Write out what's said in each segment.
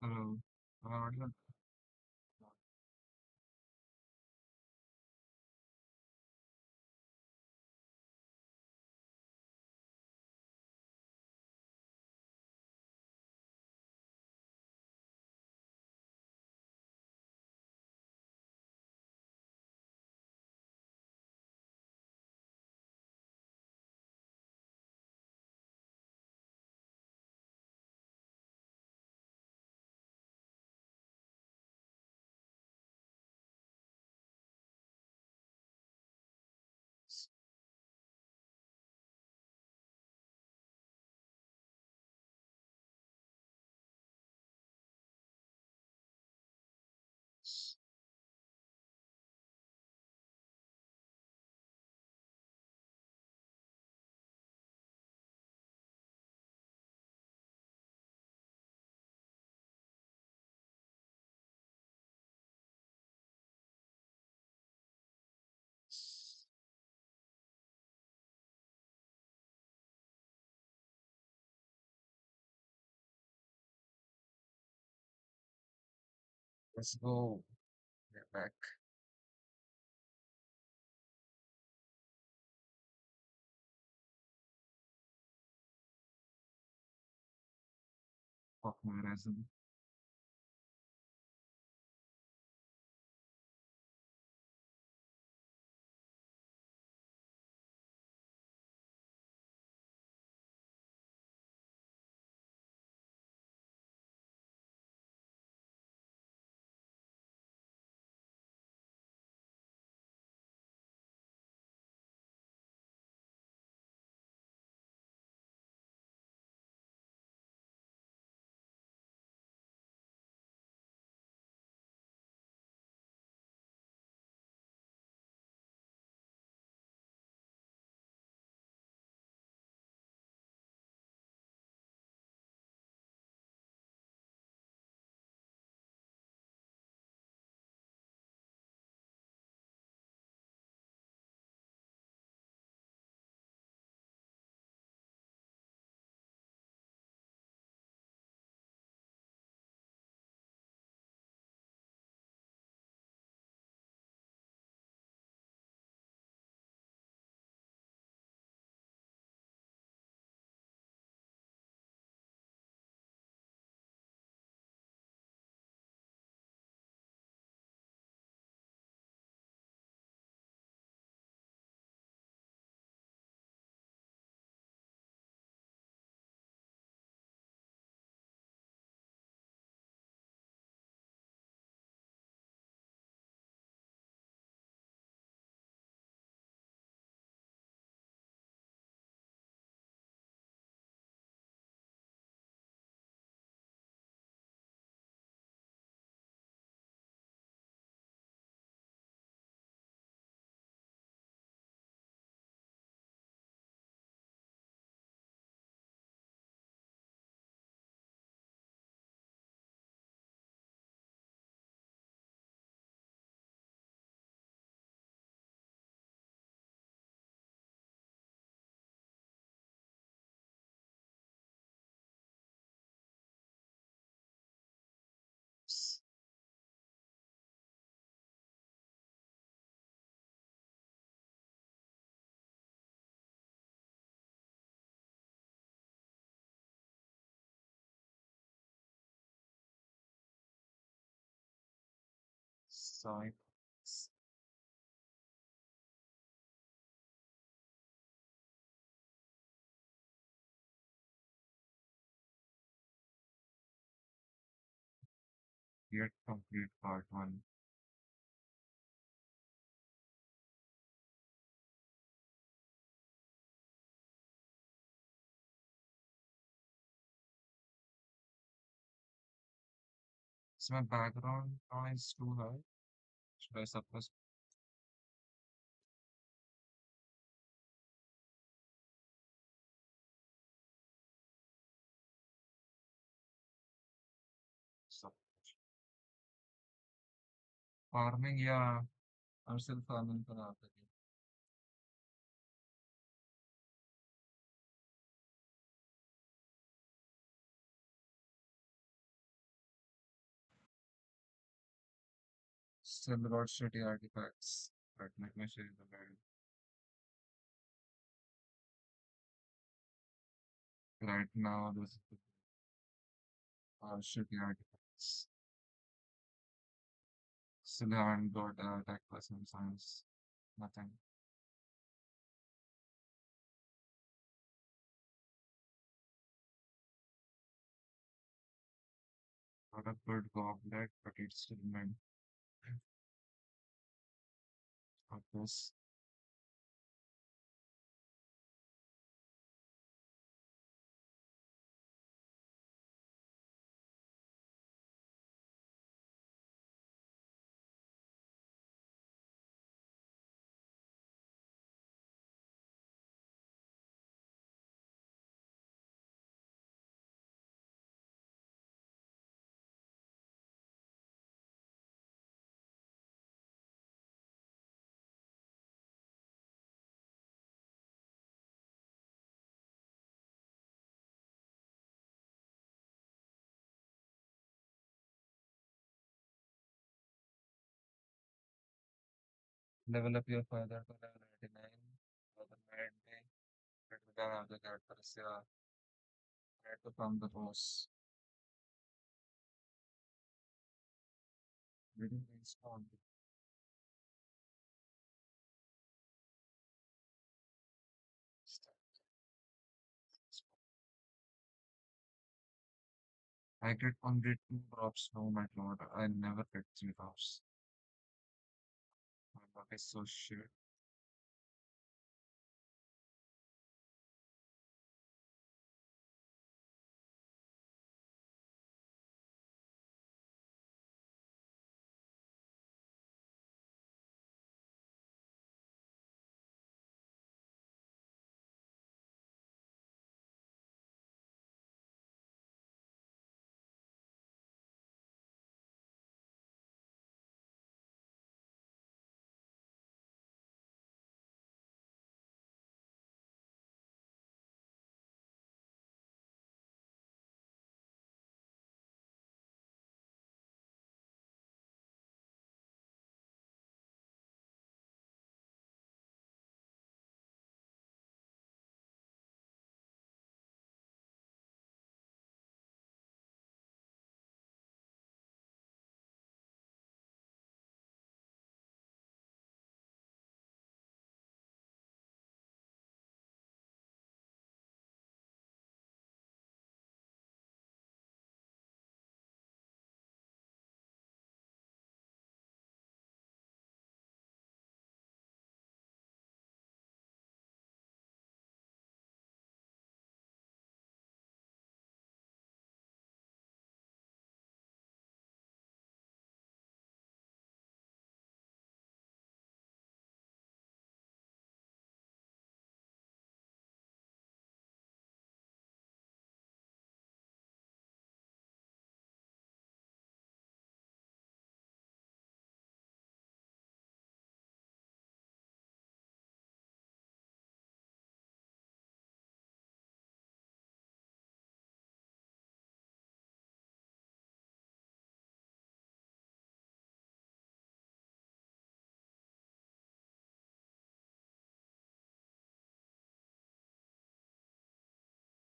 Hello. Audible? Let's go. Get back. Fuck my resume. Sorry. Yet complete part one. Is my background noise too high? Should I suppress? Suppress. Farming, yeah. I'm still farming for that. Still got shitty artifacts. But let me show you the build. Right now, this is the shitty artifacts. Still haven't got attack person science. Nothing. Got a good goblet, but it's still meant for this. Level up your father to level 99. Other mad day. Better than other characters. Yeah. Try to found the boss. Reading insta. I get only two drops. No, my lord. I never get three drops. My luck is so shit.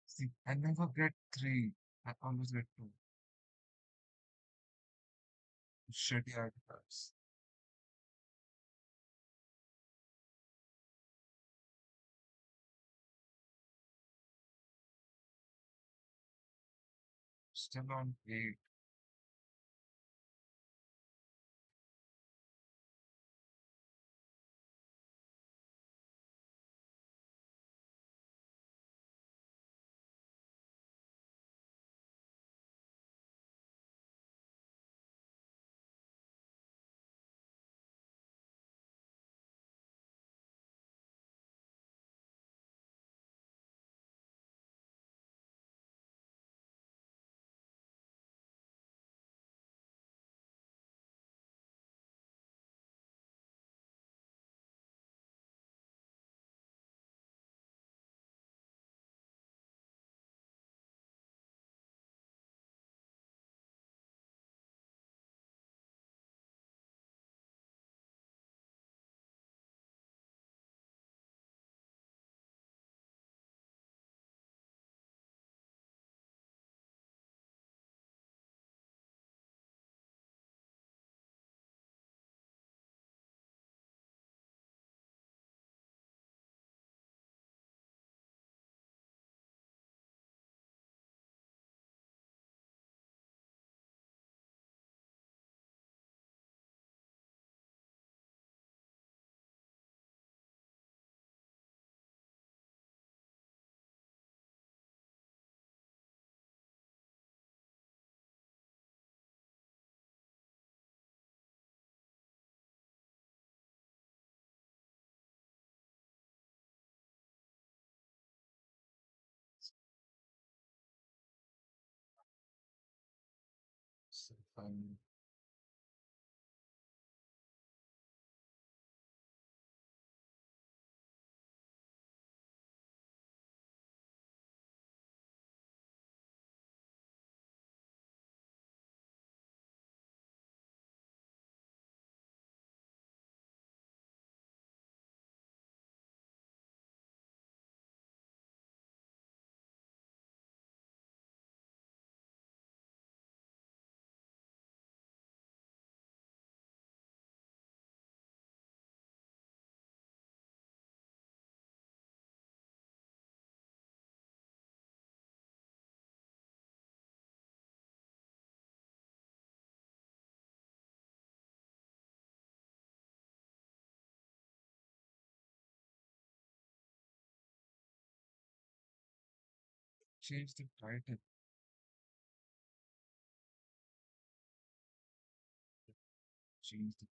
See, I never get three. I always get two. Shitty artifacts. Still on eight. Um, change the title. Change the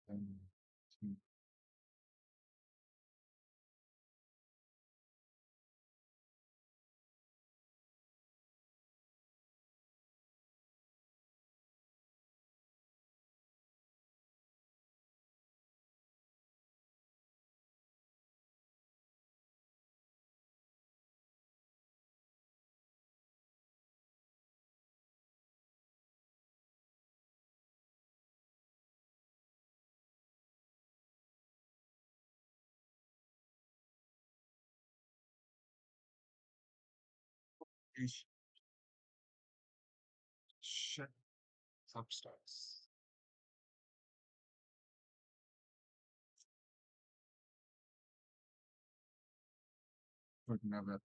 um, Ish. Shit. Substance. Would never.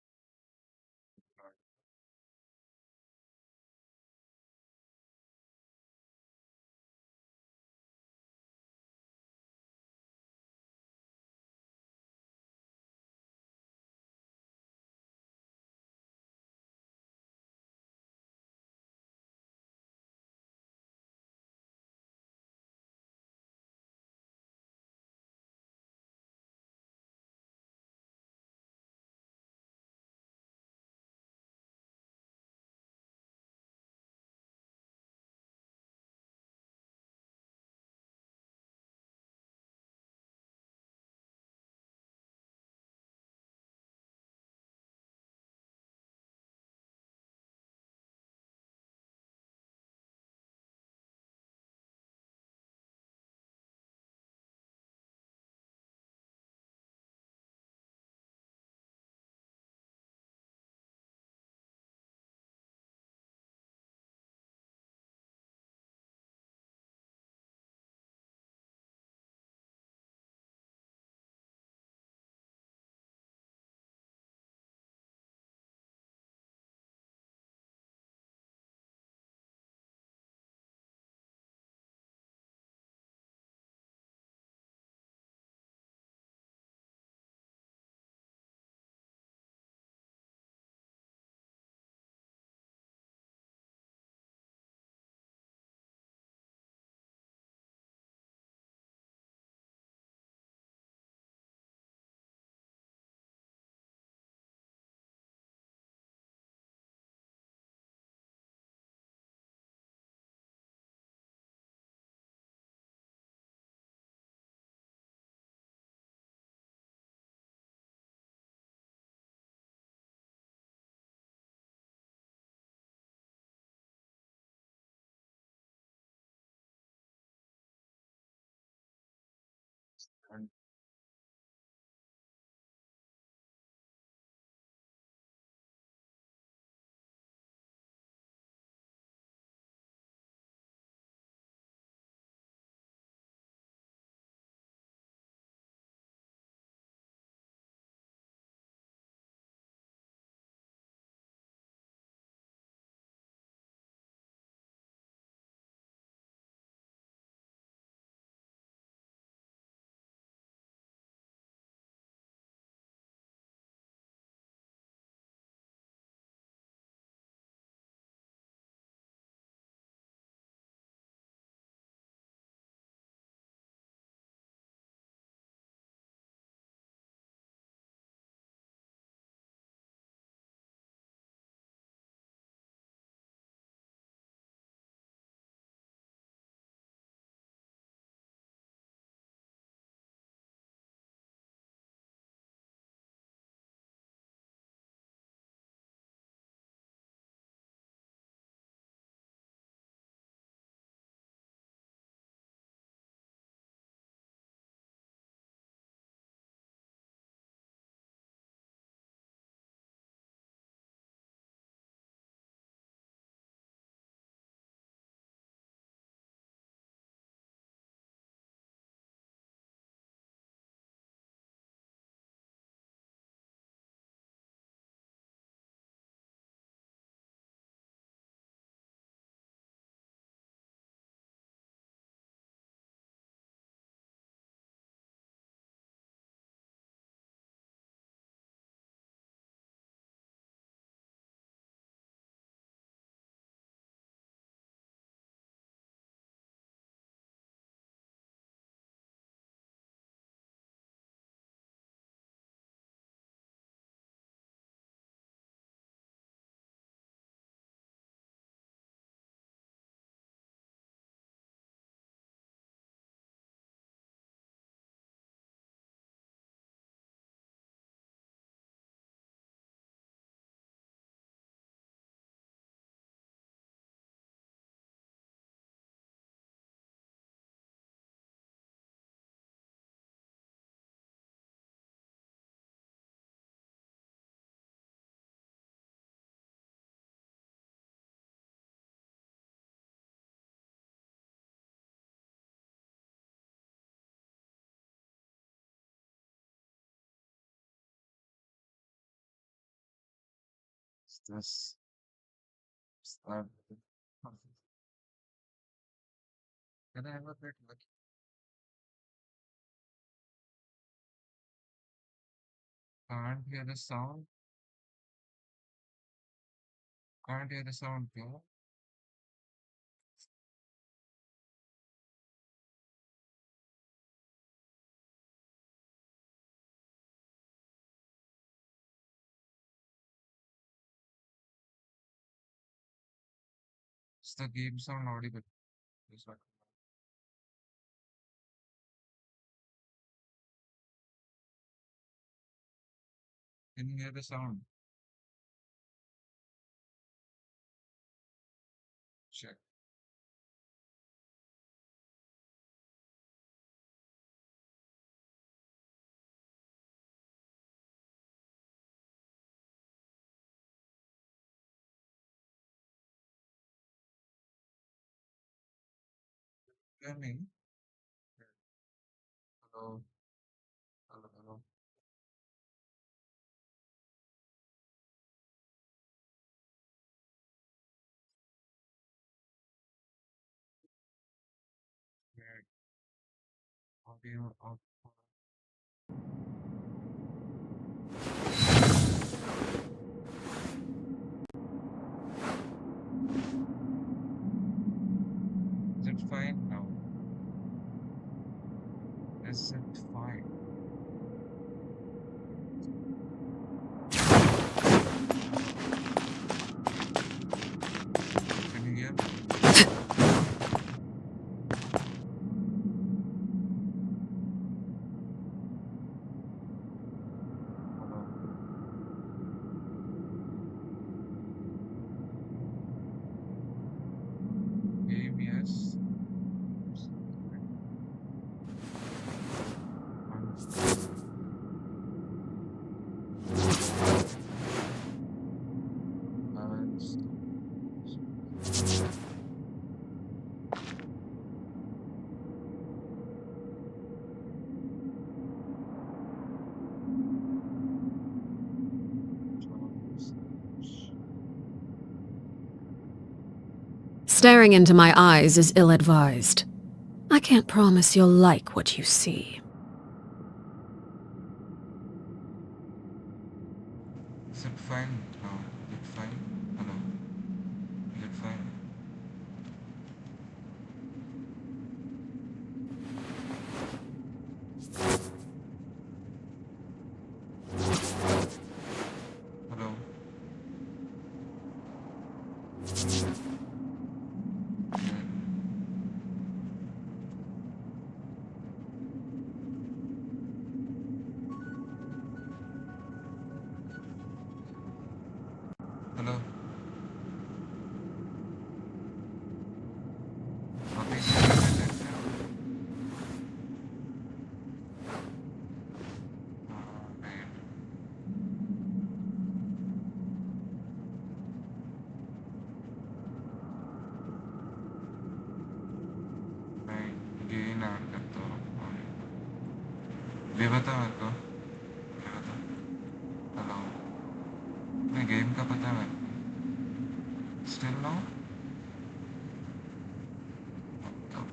And This start. Can I have a bit lucky? Can't hear the sound. Can't hear the sound, bro. Is the game sound audible? Is what. Can you hear the sound? Check. Hear me? Hello. Hello. Hello. Where audio out. Is it fine now? Is it fine? Can you hear me? Hello. Game, yes. Balance. Staring into my eyes is ill-advised. I can't promise you'll like what you see. Is it fine now? Is it fine? Hello. Is it fine? Hello. Yeah. Hello. Copy. Right. Right. Gain add करता हूँ और ये बता मेरे को ये बता hello नहीं गेम का पता है मेरे को स्टिल नो मतलब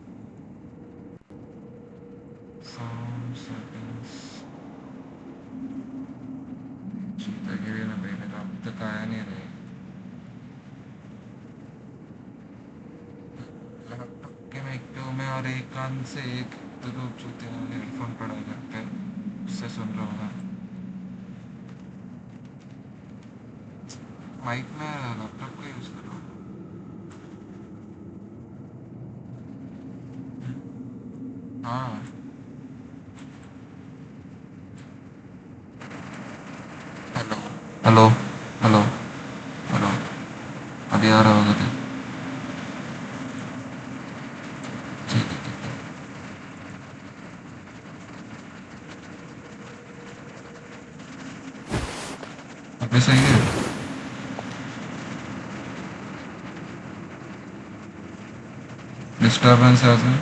साउंड सेटिंग्स चीता के लिए ना पहले तो अब तक आया नहीं रही लैपटॉप के में एक तो मैं और एक कान से एक तो चूते हेडफोन पड़ा करते हैं उससे सुन रहा हूँ मैं माइक में लैपटॉप का यूज़ कर रहा हूँ हाँ हेलो हेलो हेलो हेलो अभी आ रहा होगा ठीक है ठीक है अभी सही है डिस्टर्बेंस है उसमें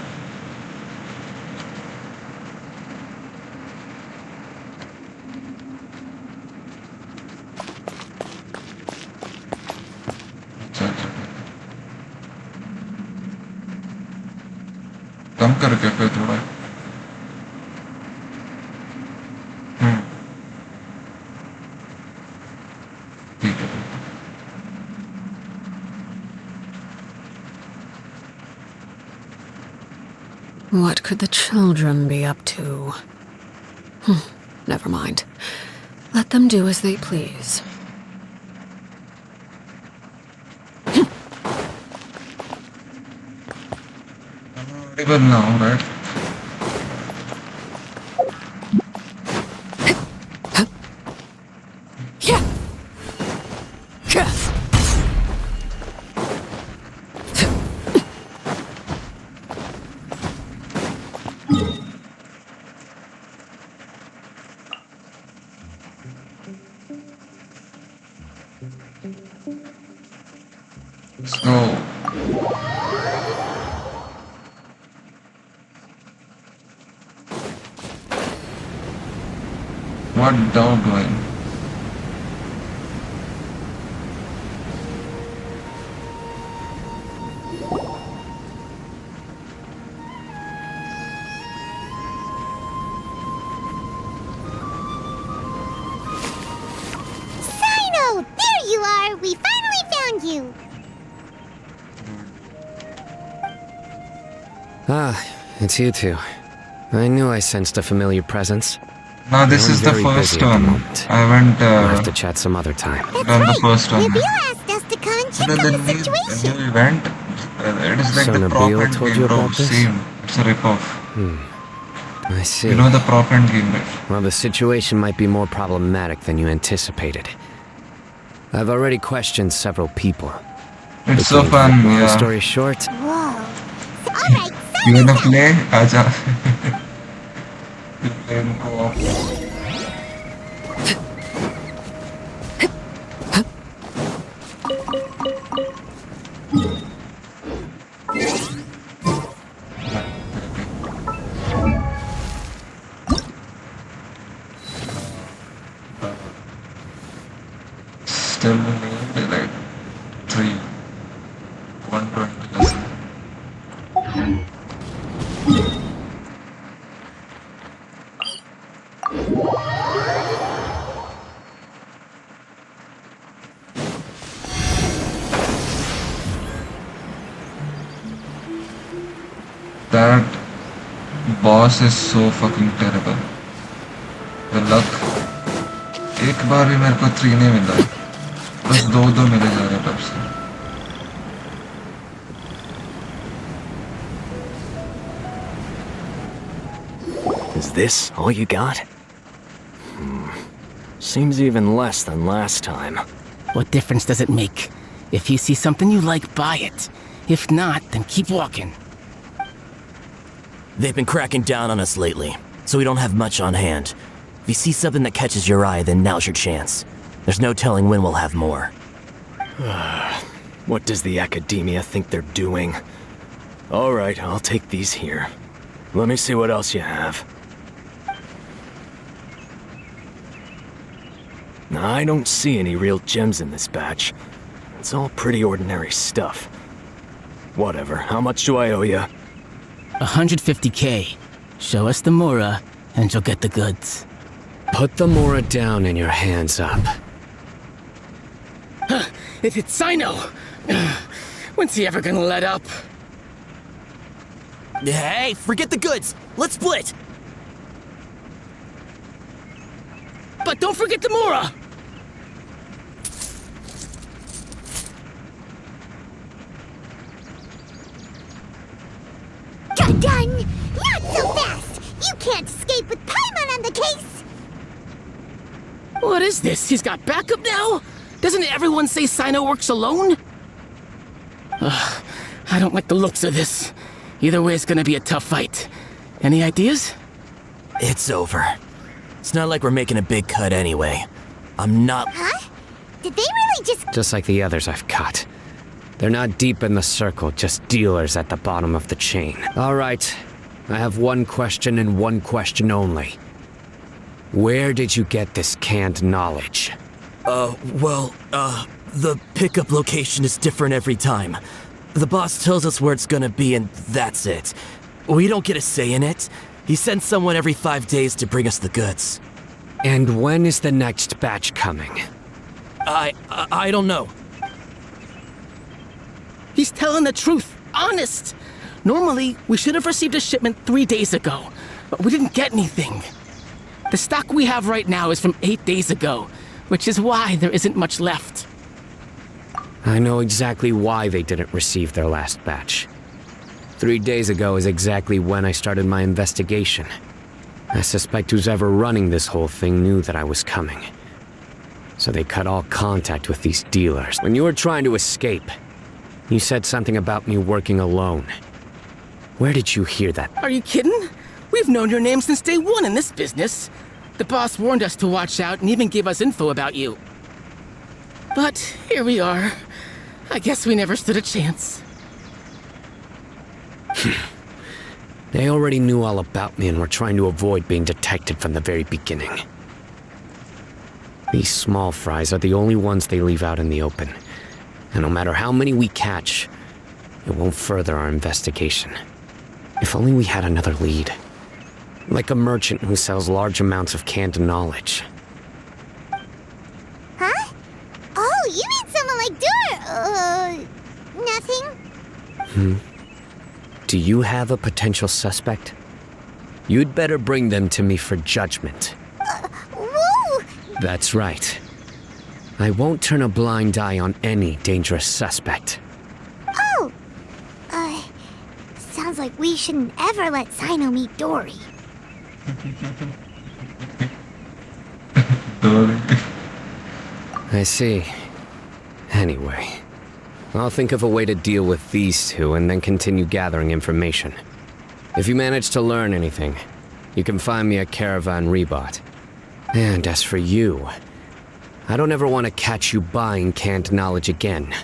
कम करके फिर थोड़ा ठीक है What could the children be up to? Never mind. Let them do as they please. Audible now, right? Let's go. What dog doing? Cyno! There you are! We finally found you! Ah, it's you two. I knew I sensed a familiar presence. No, this I'm is the very first busy at the one. moment. I haven't We'll have to chat some other time. That's done the right! first one. Nabil asked us to come and check The on the new situation! event, it is like So the prop Nabil and told game, you bro. about this? Same. It's a rip-off. I see. You know the prop and game, right? Well, the situation might be more problematic than you anticipated. I've already questioned several people. It's so To fun, make long yeah. story short, Whoa. Alright, You Cyno's wanna out! play? Aja. You play in co-op. Still need like 120 lesson. That boss is so fucking terrible. The luck. एक बार भी मेरे को 3 नहीं मिला है. बस 2 मिले जा रहे हैं तब से. Is this all you got? Seems even less than last time. What difference does it make? If you see something you like, buy it. If not, then keep walking. They've been cracking down on us lately, so we don't have much on hand. If you see something that catches your eye, then now's your chance. There's no telling when we'll have more. What does the academia think they're doing? Alright, I'll take these here. Let me see what else you have. I don't see any real gems in this batch. It's all pretty ordinary stuff. Whatever, how much do I owe you? 150K. Show us the Mora, and you'll get the goods. put the Mora down and your hands up. It's Cyno! When's he ever gonna let up? Hey, forget the goods! Let's split! But don't forget the Mora! Done! Not so fast! You can't escape with Paimon on the case! What is this? He's got backup now? Doesn't everyone say Cyno works alone? I don't like the looks of this. Either way, it's gonna be a tough fight. Any ideas? It's over. It's not like we're making a big cut anyway. I'm not... Huh? Did they really Just like the others I've cut. They're not deep in the circle, just dealers at the bottom of the chain. All right, I have one question and one question only. Where did you get this canned knowledge? The pickup location is different every time. The boss tells us where it's gonna be and that's it. We don't get a say in it. He sends someone every 5 days to bring us the goods. And when is the next batch coming? I don't know. He's telling the truth. Honest. Normally, we should have received a shipment 3 days ago, but we didn't get anything. The stock we have right now is from 8 days ago, which is why there isn't much left. I know exactly why they didn't receive their last batch. 3 days ago is exactly when I started my investigation. I suspect who's ever running this whole thing knew that I was coming. So they cut all contact with these dealers. When you were trying to escape, you said something about me working alone. Where did you hear that? Are you kidding? We've known your name since day one in this business. The boss warned us to watch out and even gave us info about you. But here we are. I guess we never stood a chance. They already knew all about me and were trying to avoid being detected from the very beginning. These small fries are the only ones they leave out in the open. And no matter how many we catch, it won't further our investigation. If only we had another lead. Like a merchant who sells large amounts of canned knowledge. Huh? Oh, you mean someone like nothing? Do you have a potential suspect? You'd better bring them to me for judgment. Whoa! That's right. I won't turn a blind eye on any dangerous suspect. Oh! Sounds like we shouldn't ever let Cyno meet Dory. I see. Anyway, I'll think of a way to deal with these two and then continue gathering information. If you manage to learn anything, you can find me at Caravan Rebot. And as for you, I don't ever want to catch you buying canned knowledge again.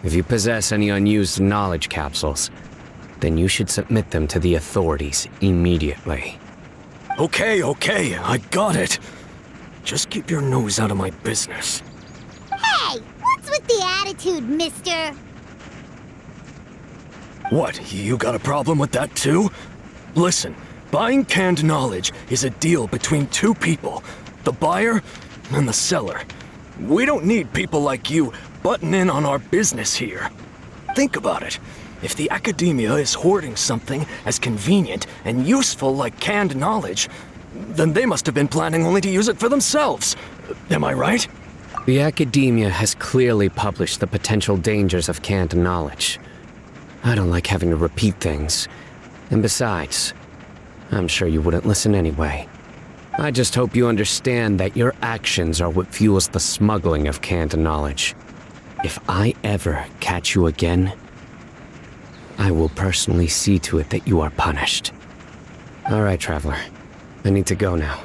If you possess any unused knowledge capsules, then you should submit them to the authorities immediately. Okay, I got it. Just keep your nose out of my business. Hey, what's with the attitude, mister? What, you got a problem with that too? Listen, buying canned knowledge is a deal between two people, the buyer and the seller. We don't need people like you butting in on our business here. Think about it. If the academia is hoarding something as convenient and useful like canned knowledge, then they must have been planning only to use it for themselves. Am I right? The academia has clearly published the potential dangers of canned knowledge. I don't like having to repeat things. And besides, I'm sure you wouldn't listen anyway. I just hope you understand that your actions are what fuels the smuggling of canned knowledge. If I ever catch you again, I will personally see to it that you are punished. All right, Traveler. I need to go now.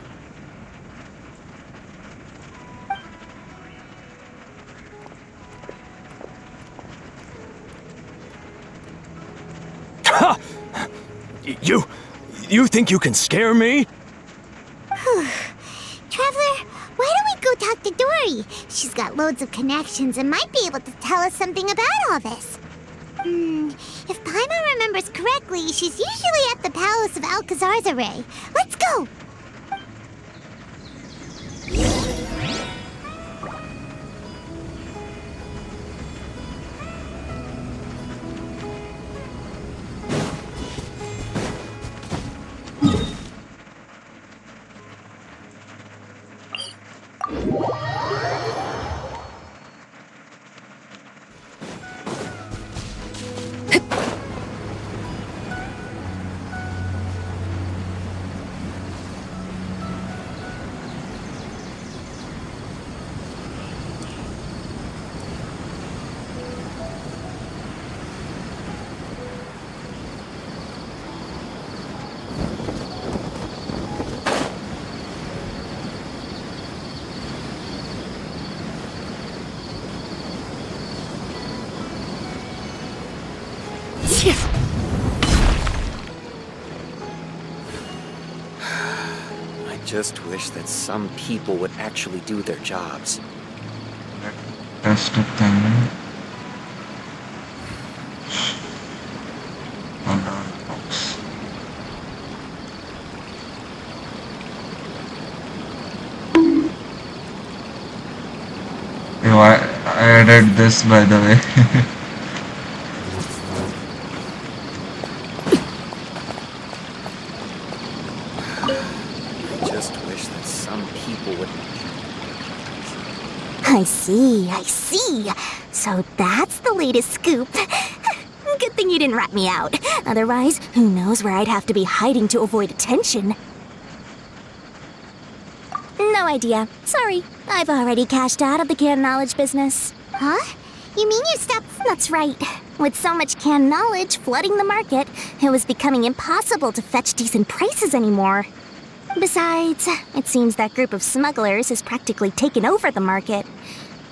Ha! You think you can scare me? Traveler, why don't we go talk to Dory? She's got loads of connections and might be able to tell us something about all this. If Paimon remembers correctly, she's usually at the Palace of Alcazar's Array. Let's go! I just wish that some people would actually do their jobs. Test the thing. On the box. I added this by the way. I just wish that some people would. I see. So that's the latest scoop. Good thing you didn't rat me out. Otherwise, who knows where I'd have to be hiding to avoid attention. No idea. Sorry. I've already cashed out of the canned knowledge business. Huh? You mean you stopped? That's right. With so much canned knowledge flooding the market, it was becoming impossible to fetch decent prices anymore. Besides, it seems that group of smugglers has practically taken over the market.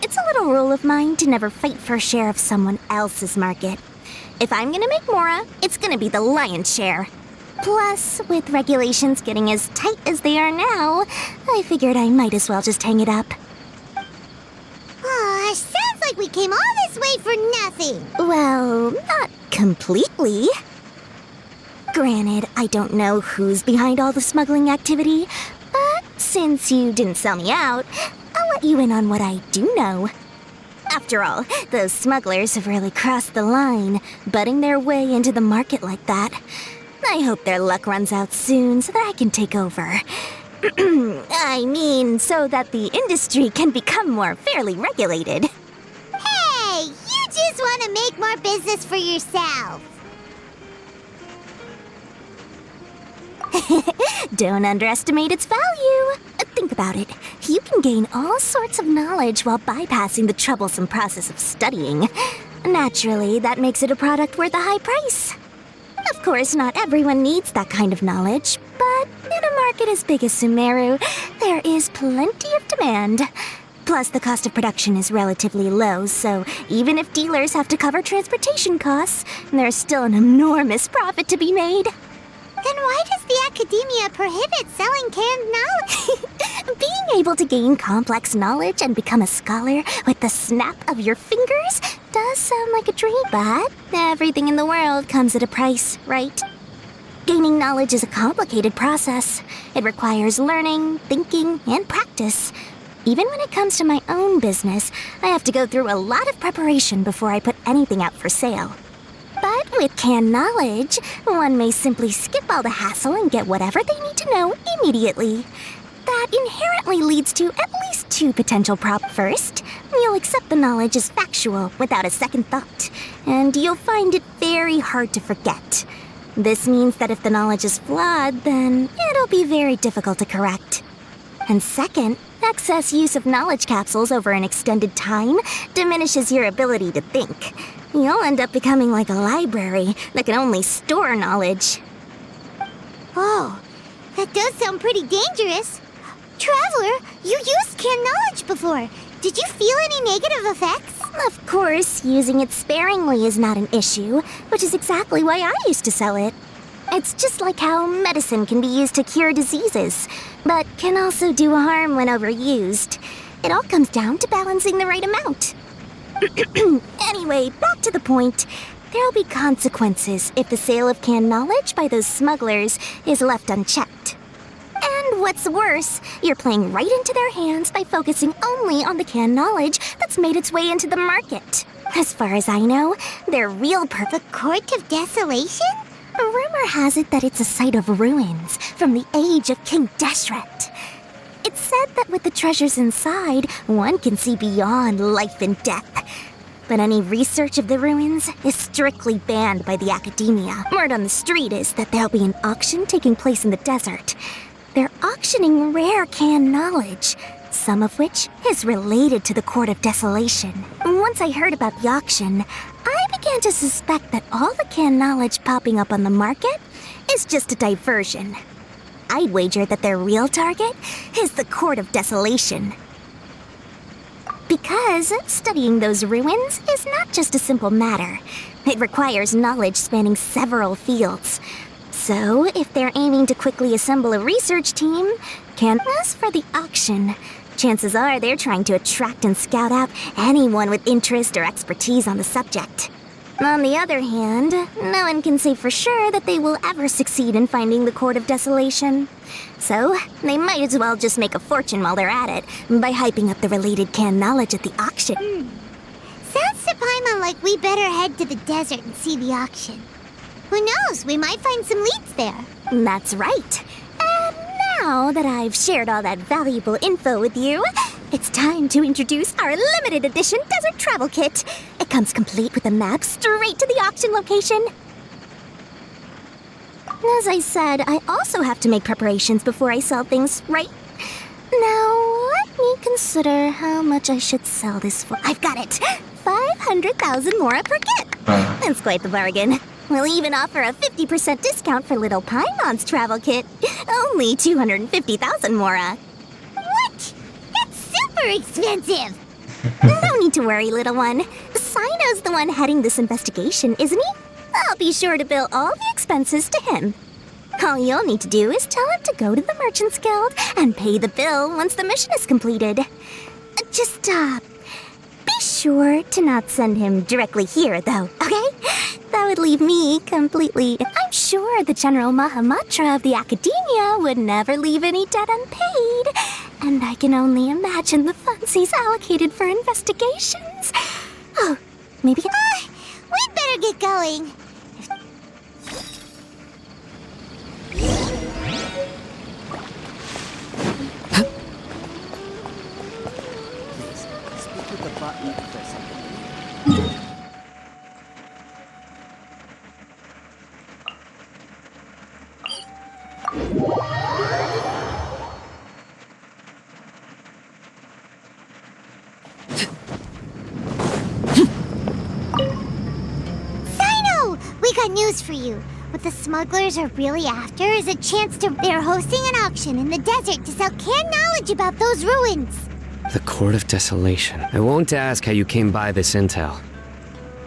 It's a little rule of mine to never fight for a share of someone else's market. If I'm gonna make Mora, it's gonna be the lion's share. Plus, with regulations getting as tight as they are now, I figured I might as well just hang it up. Aw, sounds like we came all this way for nothing. Well, not completely. Granted, I don't know who's behind all the smuggling activity, but since you didn't sell me out, I'll let you in on what I do know. After all, those smugglers have really crossed the line, butting their way into the market like that. I hope their luck runs out soon so that I can take over. I mean, so that the industry can become more fairly regulated. Hey, you just want to make more business for yourself. Don't underestimate its value. Think about it. You can gain all sorts of knowledge while bypassing the troublesome process of studying. Naturally, that makes it a product worth a high price. Of course, not everyone needs that kind of knowledge, but in a market as big as Sumeru, there is plenty of demand. Plus, the cost of production is relatively low, so even if dealers have to cover transportation costs, there's still an enormous profit to be made. Then why does the academia prohibit selling canned knowledge? Being able to gain complex knowledge and become a scholar with the snap of your fingers does sound like a dream, but everything in the world comes at a price, right? Gaining knowledge is a complicated process. It requires learning, thinking, and practice. Even when it comes to my own business, I have to go through a lot of preparation before I put anything out for sale. But with canned knowledge, one may simply skip all the hassle and get whatever they need to know immediately. That inherently leads to at least two potential problems. First, you'll accept the knowledge as factual without a second thought, and you'll find it very hard to forget. This means that if the knowledge is flawed, then it'll be very difficult to correct. And second, excess use of knowledge capsules over an extended time diminishes your ability to think. You'll end up becoming like a library that can only store knowledge. Oh, that does sound pretty dangerous. Traveler, you used canned knowledge before. Did you feel any negative effects? Of course, using it sparingly is not an issue, which is exactly why I used to sell it. It's just like how medicine can be used to cure diseases, but can also do harm when overused. It all comes down to balancing the right amount. Anyway, back to the point. There'll be consequences if the sale of canned knowledge by those smugglers is left unchecked. And what's worse, you're playing right into their hands by focusing only on the canned knowledge that's made its way into the market. As far as I know, their real perfect Court of Desolation? Rumor has it that it's a site of ruins from the age of King Deshret. It's said that with the treasures inside, one can see beyond life and death. But any research of the ruins is strictly banned by the academia. Word on the street is that there'll be an auction taking place in the desert. They're auctioning rare canned knowledge, some of which is related to the Court of Desolation. Once I heard about the auction, I began to suspect that all the canned knowledge popping up on the market is just a diversion. I'd wager that their real target is the Court of Desolation. Because studying those ruins is not just a simple matter. It requires knowledge spanning several fields. So, if they're aiming to quickly assemble a research team, as for the auction, chances are they're trying to attract and scout out anyone with interest or expertise on the subject. On the other hand, no one can say for sure that they will ever succeed in finding the Court of Desolation. So, they might as well just make a fortune while they're at it by hyping up the related canned knowledge at the auction. like we better head to the desert and see the auction. Who knows, we might find some leads there. That's right. And now that I've shared all that valuable info with you, it's time to introduce our limited edition desert travel kit. It comes complete with a map straight to the auction location. As I said, I also have to make preparations before I sell things, right? Now, let me consider how much I should sell this for. I've got it! 500,000 mora per kit! That's quite the bargain. We'll even offer a 50% discount for Little Paimon's travel kit. Only 250,000 mora. What? That's super expensive! No need to worry, little one. Cyno's the one heading this investigation, isn't he? I'll be sure to bill all the expenses to him. All you'll need to do is tell him to go to the Merchants Guild and pay the bill once the mission is completed. Just, be sure to not send him directly here, though, okay? That would leave me completely... I'm sure the General Mahamatra of the Academia would never leave any debt unpaid. And I can only imagine the funds he's allocated for investigations. Oh, maybe... We'd better get going. Speak with the button for a second. Cyno! We got news for you. What the smugglers are really after is a chance to... They're hosting an auction in the desert to sell canned knowledge about those ruins. The Court of Desolation. I won't ask how you came by this intel.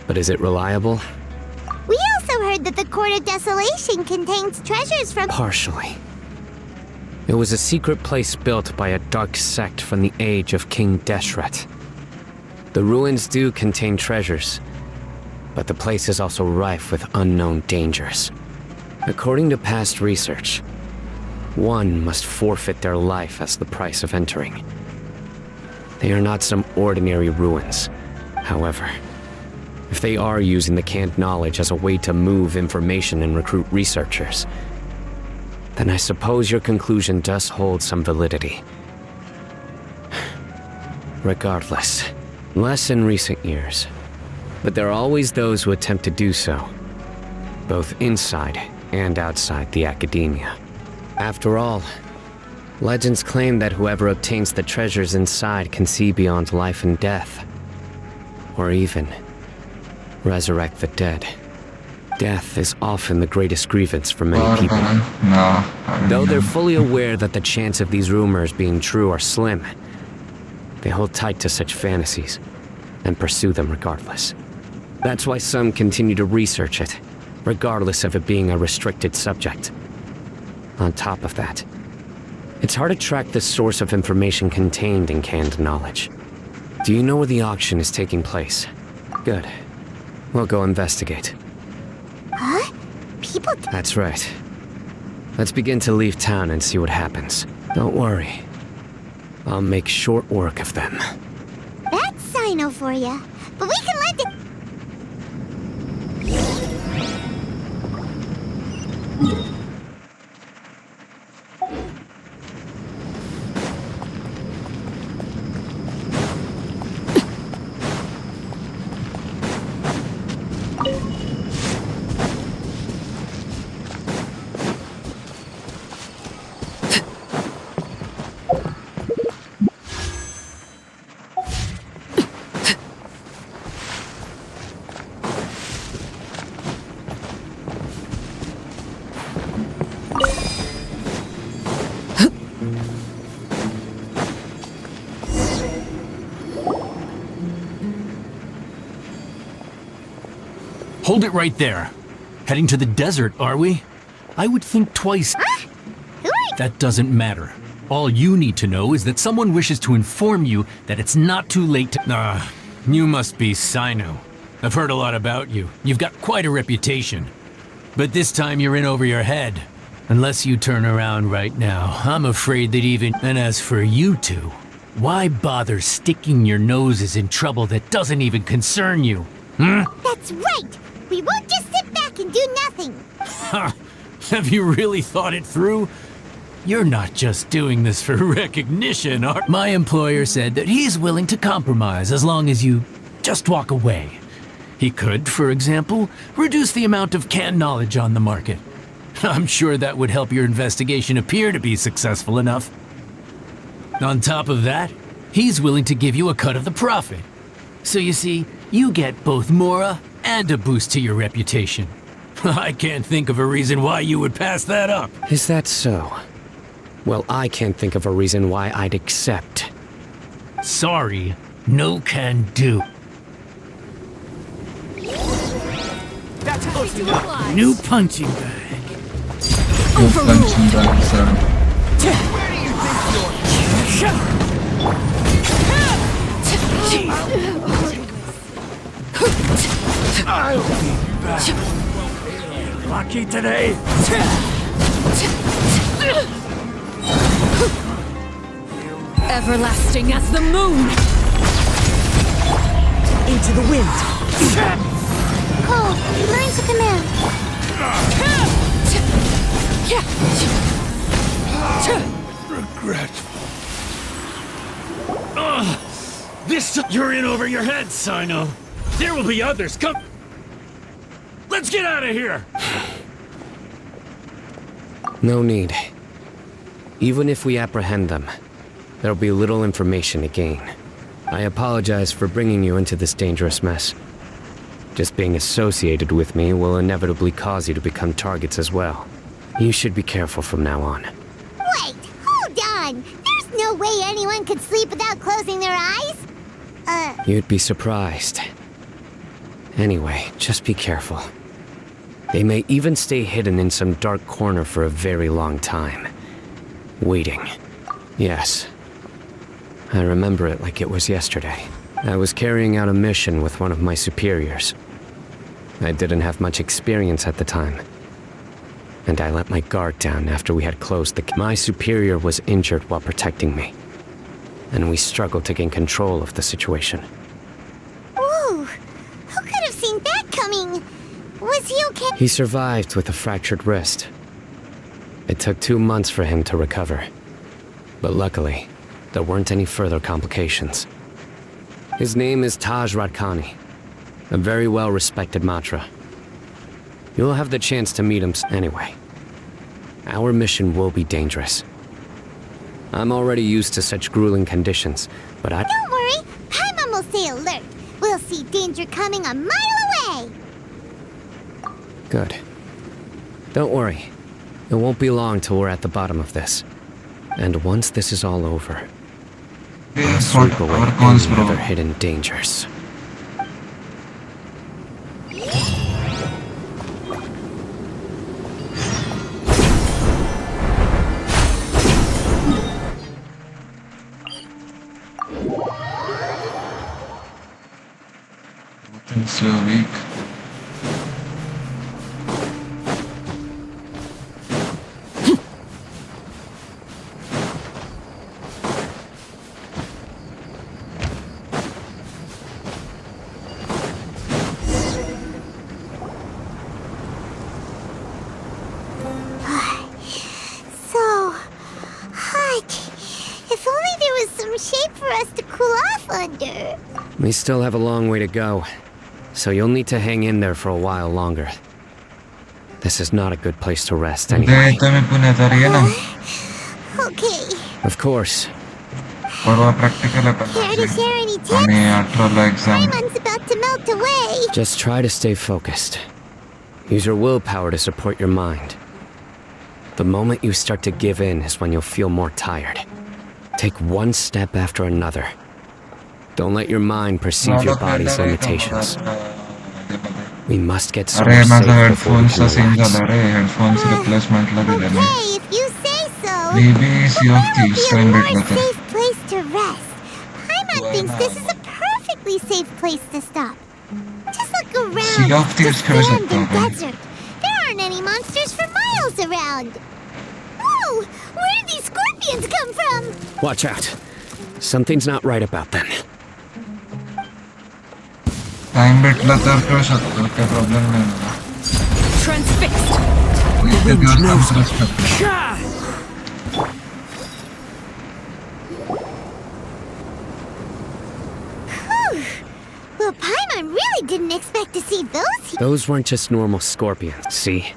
But is it reliable? We also heard that the Court of Desolation contains treasures from... Partially. It was a secret place built by a dark sect from the age of King Deshret. The ruins do contain treasures, but the place is also rife with unknown dangers. According to past research, one must forfeit their life as the price of entering. They are not some ordinary ruins, however. If they are using the canned knowledge as a way to move information and recruit researchers, then I suppose your conclusion does hold some validity. Regardless, less in recent years, but there are always those who attempt to do so, both inside and outside the academia. After all, legends claim that whoever obtains the treasures inside can see beyond life and death, or even resurrect the dead. Death is often the greatest grievance for many people. No. Though they're fully aware that the chance of these rumors being true are slim, they hold tight to such fantasies and pursue them regardless. That's why some continue to research it, regardless of it being a restricted subject. On top of that, it's hard to track the source of information contained in canned knowledge. Do you know where the auction is taking place? Good. We'll go investigate. Huh? People... That's right. Let's begin to leave town and see what happens. Don't worry. I'll make short work of them. That's Cyno for ya. But we can let it... Hold it right there. Heading to the desert, are we? I would think twice. Huh? Who are you? That doesn't matter. All you need to know is that someone wishes to inform you that it's not too late to... you must be Cyno. I've heard a lot about you. You've got quite a reputation. But this time you're in over your head. Unless you turn around right now, I'm afraid that even... And as for you two, why bother sticking your noses in trouble that doesn't even concern you? That's right! We won't just sit back and do nothing! Ha! Have you really thought it through? You're not just doing this for recognition, are... My employer said that he's willing to compromise as long as you just walk away. He could, for example, reduce the amount of canned knowledge on the market. I'm sure that would help your investigation appear to be successful enough. On top of that, he's willing to give you a cut of the profit. So you see, you get both Mora and a boost to your reputation. I can't think of a reason why you would pass that up. Is that so? Well, I can't think of a reason why I'd accept. Sorry, no can do. New punching bag. Punching bag, sorry. I'll be back. Lucky today. Everlasting as the moon! Into the wind. Cole, learn to command. Regret. This you're in over your head, cyno. There will be others. Come. Let's get out of here. No need. Even if we apprehend them, there'll be little information to gain. I apologize for bringing you into this dangerous mess. Just being associated with me will inevitably cause you to become targets as well. You should be careful from now on. Wait, hold on! There's no way anyone could sleep without closing their eyes! You'd be surprised. Anyway, just be careful. They may even stay hidden in some dark corner for a very long time. Waiting. Yes. I remember it like it was yesterday. I was carrying out a mission with one of my superiors. I didn't have much experience at the time. And I let my guard down after we had closed the... My superior was injured while protecting me. And we struggled to gain control of the situation. Whoa! Who could have seen that coming? Was he okay? He survived with a fractured wrist. It took 2 months for him to recover. But luckily, there weren't any further complications. His name is Taj Radkani, a very well-respected Matra. You'll have the chance to meet him anyway. Our mission will be dangerous. I'm already used to such grueling conditions, but I... Don't worry, Paimon will stay alert. We'll see danger coming a mile away. Good. Don't worry. It won't be long till we're at the bottom of this. And once this is all over, I'll sweep away any other hidden dangers. Things are weak. So hot. If only there was some shade for us to cool off under. We still have a long way to go, so you'll need to hang in there for a while longer. This is not a good place to rest anyway. Kami punya tarian. Okay. Of course. Parwa practical apa? Care to share any tips? Kami atrola exam. Paimon's about to melt away. Just try to stay focused. Use your willpower to support your mind. The moment you start to give in is when you'll feel more tired. Take one step after another. Don't let your mind perceive your body's limitations. We must get somewhere safe before we can relax. headphones replacement Okay, if you say so. Maybe Sea of Thieves Be a kind more of better. safe place to rest. Paimon thinks this is a perfectly safe place to stop. Just look around. Sea of Thieves It's खेल just sand सकता and हूँ. desert. There aren't any monsters for miles around. Whoa! Where did these scorpions come from? Watch out. Something's not right about them. Time भेटला तर करू शकतो, काय problem नाही मला. Transfixed. इतके दिवस कॉन्फरन्स करतो. Well, Paimon really didn't expect to see those. Those weren't just normal scorpions, see?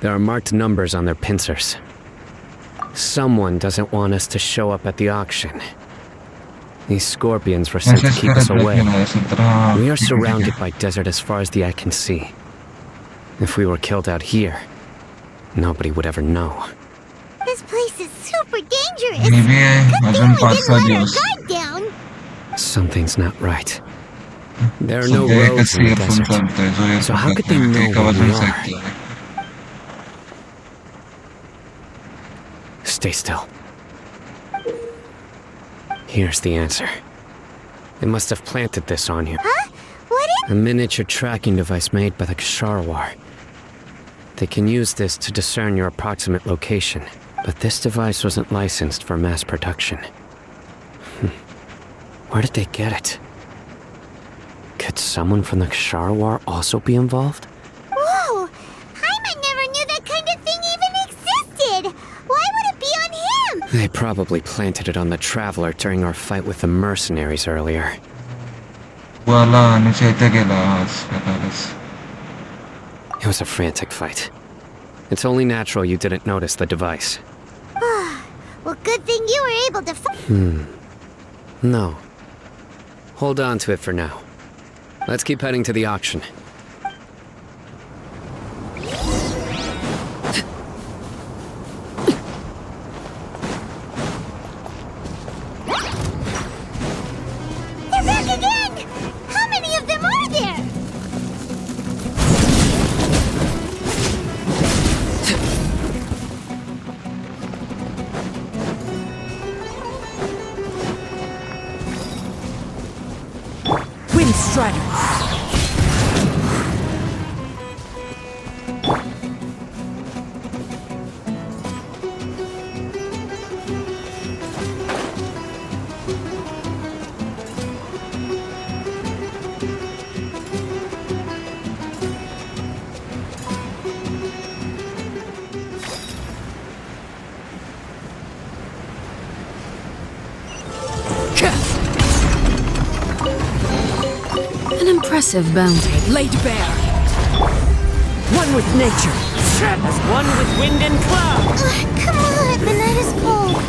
There are marked numbers on their pincers. Someone doesn't want us to show up at the auction. These scorpions were sent to keep us away. We are surrounded by desert as far as the eye can see. If we were killed out here, nobody would ever know. This place is super dangerous. Maybe Good thing we didn't let our guard down. Something's not right. There are no roads in the desert. So how could they know where we are? Stay still. Here's the answer. They must have planted this on you. Huh? What is... A miniature tracking device made by the Ksharawar. They can use this to discern your approximate location, but this device wasn't licensed for mass production. Where did they get it? Could someone from the Ksharawar also be involved? Whoa! Paimon never knew that kind of thing even existed! Why would it be on him? They probably planted it on the Traveler during our fight with the mercenaries earlier. It was a frantic fight. It's only natural you didn't notice the device. Well, good thing you were able to No. Hold on to it for now. Let's keep heading to the auction. They're back again! How many of them are there? Wind Strider. An impressive bounty. Laid bare. One with nature, as one with wind and cloud. Come on, the night is cold.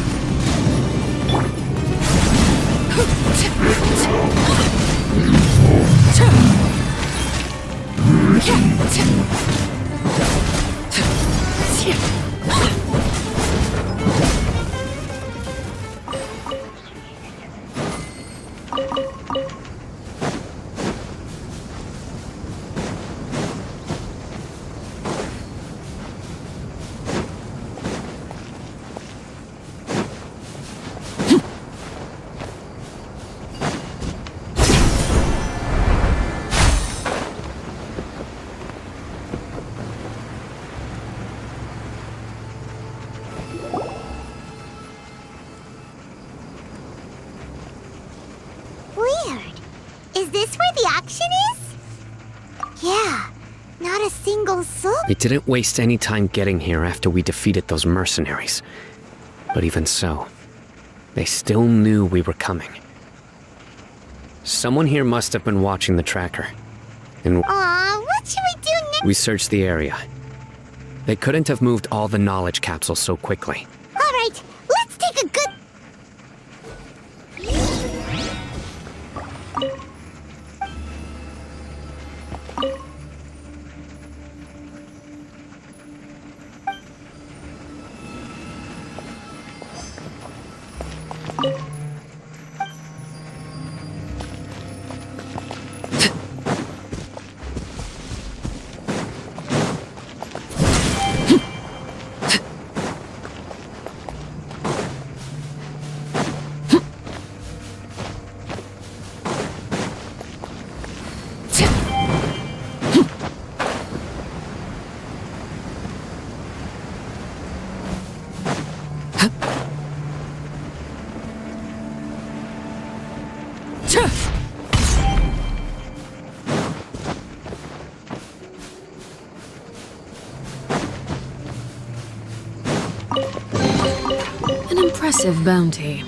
Weird. Is this where the auction is? Yeah, not a single soul. We didn't waste any time getting here after we defeated those mercenaries. But even so, they still knew we were coming. Someone here must have been watching the tracker. And Aw, what should we do next? we searched the area. They couldn't have moved all the knowledge capsules so quickly. All right, let's take a good... impressive bounty.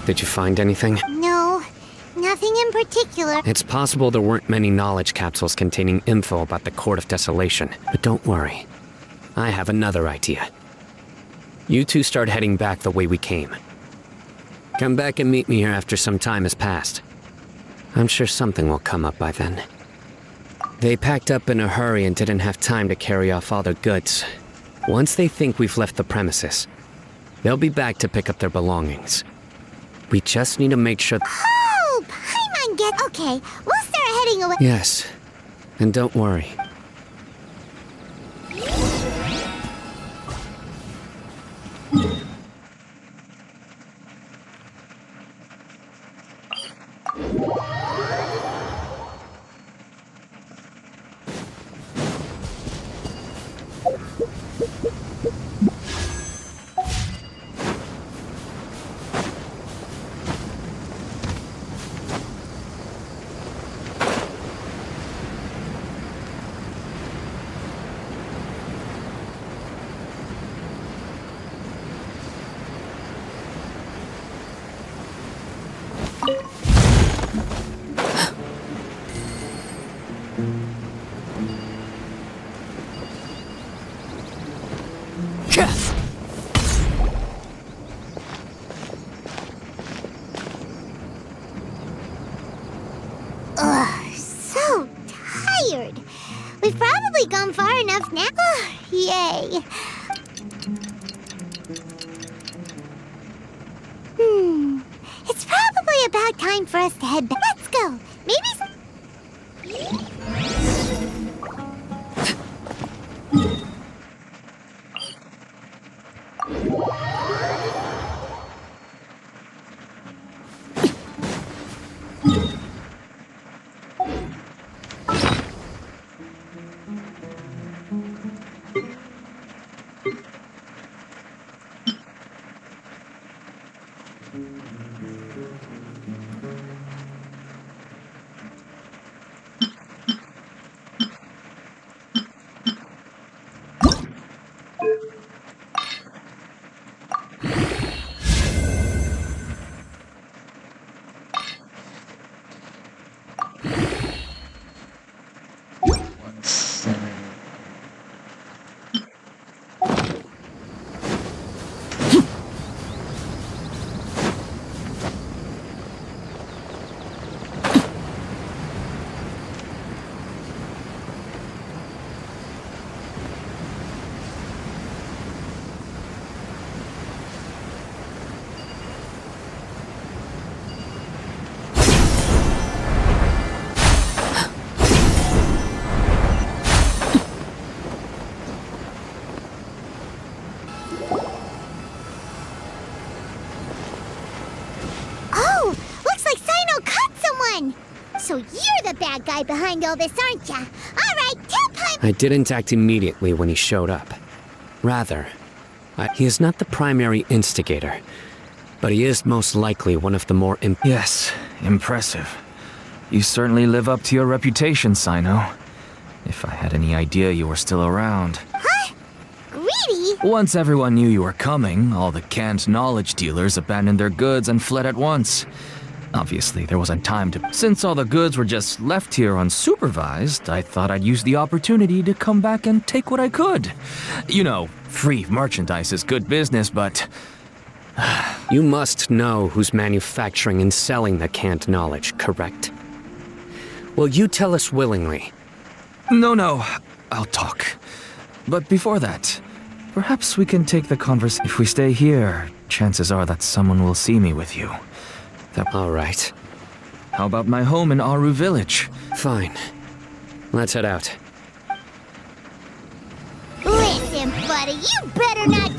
Did you find anything? No, nothing in particular. It's possible there weren't many knowledge capsules containing info about the Court of Desolation, but don't worry. I have another idea. You two start heading back the way we came. Come back and meet me here after some time has passed. I'm sure something will come up by then. They packed up in a hurry and didn't have time to carry off all their goods. Once they think we've left the premises, they'll be back to pick up their belongings. We just need to make sure... Oh, Paimon get... Okay, we'll start heading away. Yes, and don't worry. Ugh, so tired. We've probably gone far enough now. Yay. It's probably about time for us to head back. Let's go. Maybe... So you're the bad guy behind all this, aren't ya? All right, tell Paimon... I didn't act immediately when he showed up. Rather, he is not the primary instigator, but he is most likely one of the more Yes, impressive. You certainly live up to your reputation, Cyno. If I had any idea you were still around. Huh? Greedy? Once everyone knew you were coming, all the canned knowledge dealers abandoned their goods and fled at once. Obviously, there wasn't time to... Since all the goods were just left here unsupervised, I thought I'd use the opportunity to come back and take what I could. You know, free merchandise is good business, but... You must know who's manufacturing and selling the canned knowledge, correct? Will you tell us willingly? No, I'll talk. But before that, perhaps we can take the conversation. If we stay here, chances are that someone will see me with you. All right. How about my home in Aru Village? Fine. Let's head out. Listen, buddy, you better not...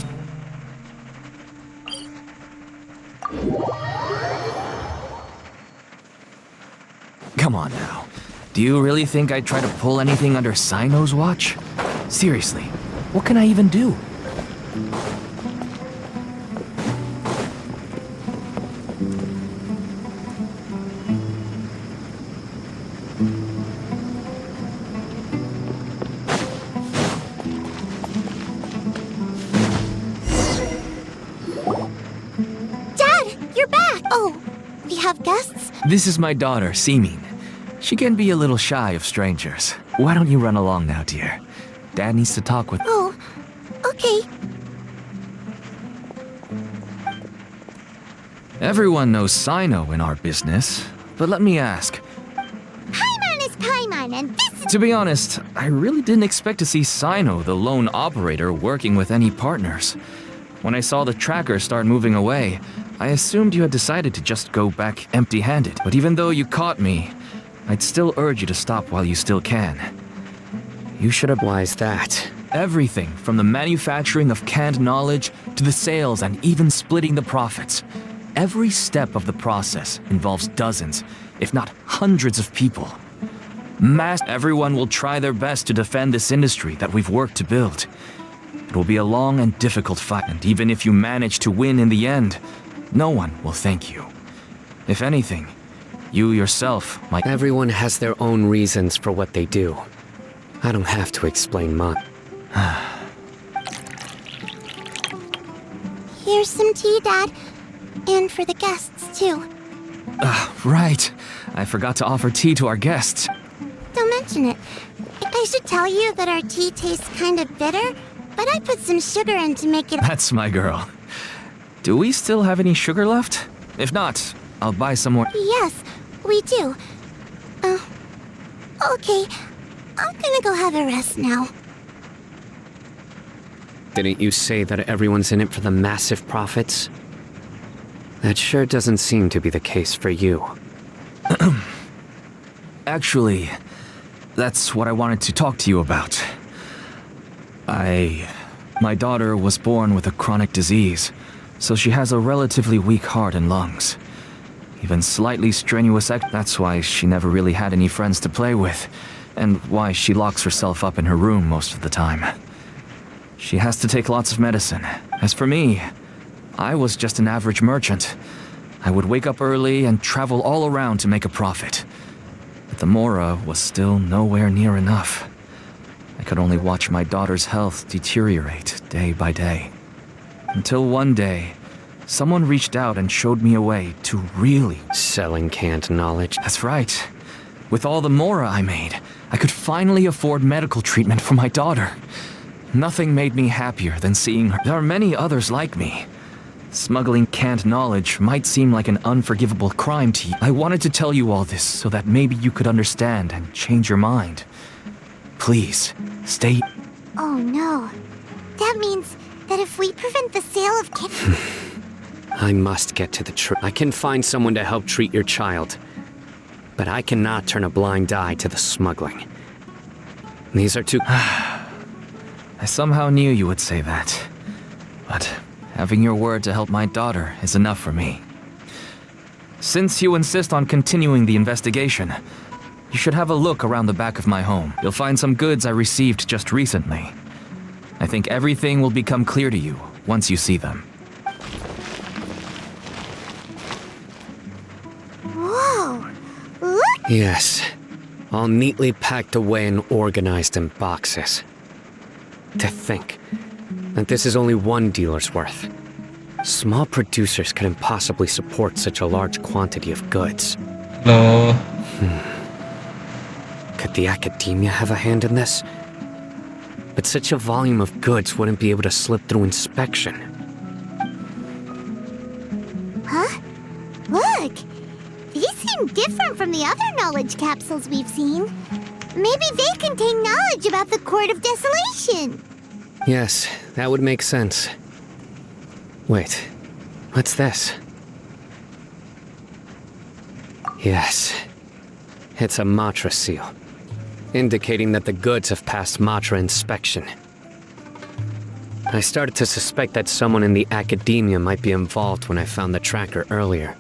Come on now. Do you really think I'd try to pull anything under Cyno's watch? Seriously, what can I even do? have guests? This is my daughter, Seeming. She can be a little shy of strangers. Why don't you run along now, dear? Dad needs to talk with... Oh, okay. Everyone knows cyno in our business, but let me ask. Paimon is Paimon, and this is... To be honest, I really didn't expect to see Cyno, the lone operator, working with any partners. When I saw the tracker start moving away, I assumed you had decided to just go back empty-handed. But even though you caught me, I'd still urge you to stop while you still can. You should have... Why is that? Everything from the manufacturing of canned knowledge to the sales and even splitting the profits. Every step of the process involves dozens, if not hundreds of people. Everyone will try their best to defend this industry that we've worked to build. It will be a long and difficult fight, and even if you manage to win in the end, no one will thank you. If anything, you yourself might... Everyone has their own reasons for what they do. I don't have to explain mine. Here's some tea, Dad. And for the guests, too. Right. I forgot to offer tea to our guests. Don't mention it. I should tell you that our tea tastes kind of bitter, but I put some sugar in to make it... That's my girl. Do we still have any sugar left? If not, I'll buy some more. Yes, we do. Okay. I'm gonna go have a rest now. Didn't you say that everyone's in it for the massive profits? That sure doesn't seem to be the case for you. Actually, that's what I wanted to talk to you about. My daughter was born with a chronic disease, so she has a relatively weak heart and lungs. Even slightly strenuous that's why she never really had any friends to play with, and why she locks herself up in her room most of the time. She has to take lots of medicine. As for me, I was just an average merchant. I would wake up early and travel all around to make a profit. But the Mora was still nowhere near enough. I could only watch my daughter's health deteriorate day by day. Until one day, someone reached out and showed me a way to really... Selling canned knowledge? That's right. With all the Mora I made, I could finally afford medical treatment for my daughter. Nothing made me happier than seeing her. There are many others like me. Smuggling canned knowledge might seem like an unforgivable crime to you. I wanted to tell you all this so that maybe you could understand and change your mind. Please, stay... Oh no. That means that if we prevent the sale of I must get to the truth. I can find someone to help treat your child, but I cannot turn a blind eye to the smuggling. These are two... I somehow knew you would say that. But having your word to help my daughter is enough for me. Since you insist on continuing the investigation, you should have a look around the back of my home. You'll find some goods I received just recently. I think everything will become clear to you once you see them. Whoa! Look! Yes, all neatly packed away and organized in boxes. To think that this is only one dealer's worth. Small producers couldn't possibly support such a large quantity of goods. No. Could the academia have a hand in this? But such a volume of goods wouldn't be able to slip through inspection. Huh? Look! These seem different from the other knowledge capsules we've seen. Maybe they contain knowledge about the Court of Desolation. Yes, that would make sense. Wait, what's this? Yes, it's a Matra seal, indicating that the goods have passed Matra inspection. I started to suspect that someone in the academia might be involved when I found the tracker earlier.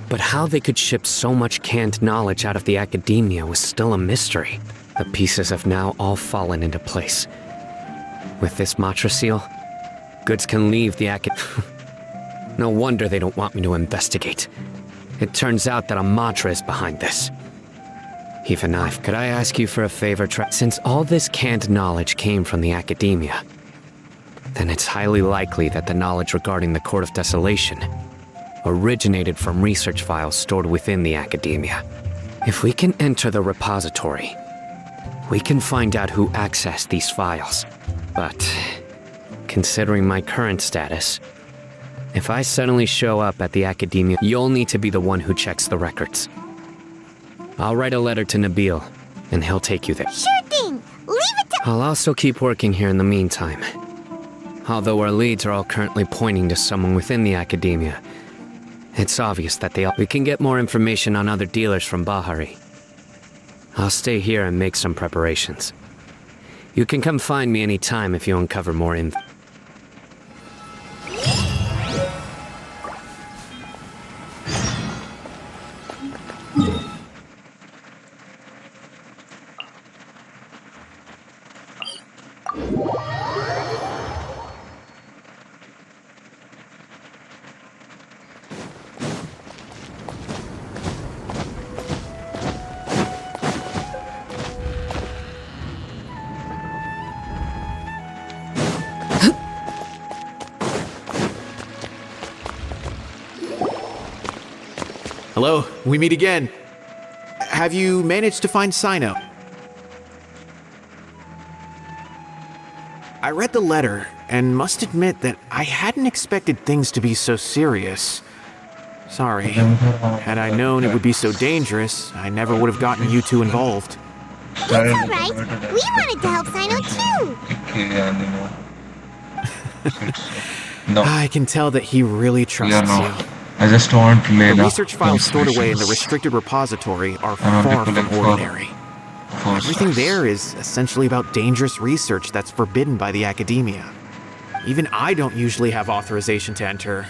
But how they could ship so much canned knowledge out of the academia was still a mystery. The pieces have now all fallen into place. With this Matra seal, goods can leave the No wonder they don't want me to investigate. It turns out that a Matra is behind this. Even I've... Could I ask you for a favor, Since all this canned knowledge came from the academia, then it's highly likely that the knowledge regarding the Court of Desolation originated from research files stored within the academia. If we can enter the repository, we can find out who accessed these files. But, considering my current status, if I suddenly show up at the academia, you'll need to be the one who checks the records. I'll write a letter to Nabil, and he'll take you there. Sure thing! Leave it to— I'll also keep working here in the meantime. Although our leads are all currently pointing to someone within the academia, it's obvious that we can get more information on other dealers from Bahari. I'll stay here and make some preparations. You can come find me anytime if you uncover more info. Hello, we meet again. Have you managed to find Cyno? I read the letter and must admit that I hadn't expected things to be so serious. Sorry. Had I known it would be so dangerous, I never would have gotten you two involved. It's alright. We wanted to help Cyno too. No. I can tell that he really trusts you. I just want Layla. The research files stored away in the restricted repository are far from ordinary. Everything there is essentially about dangerous research that's forbidden by the academia. Even I don't usually have authorization to enter,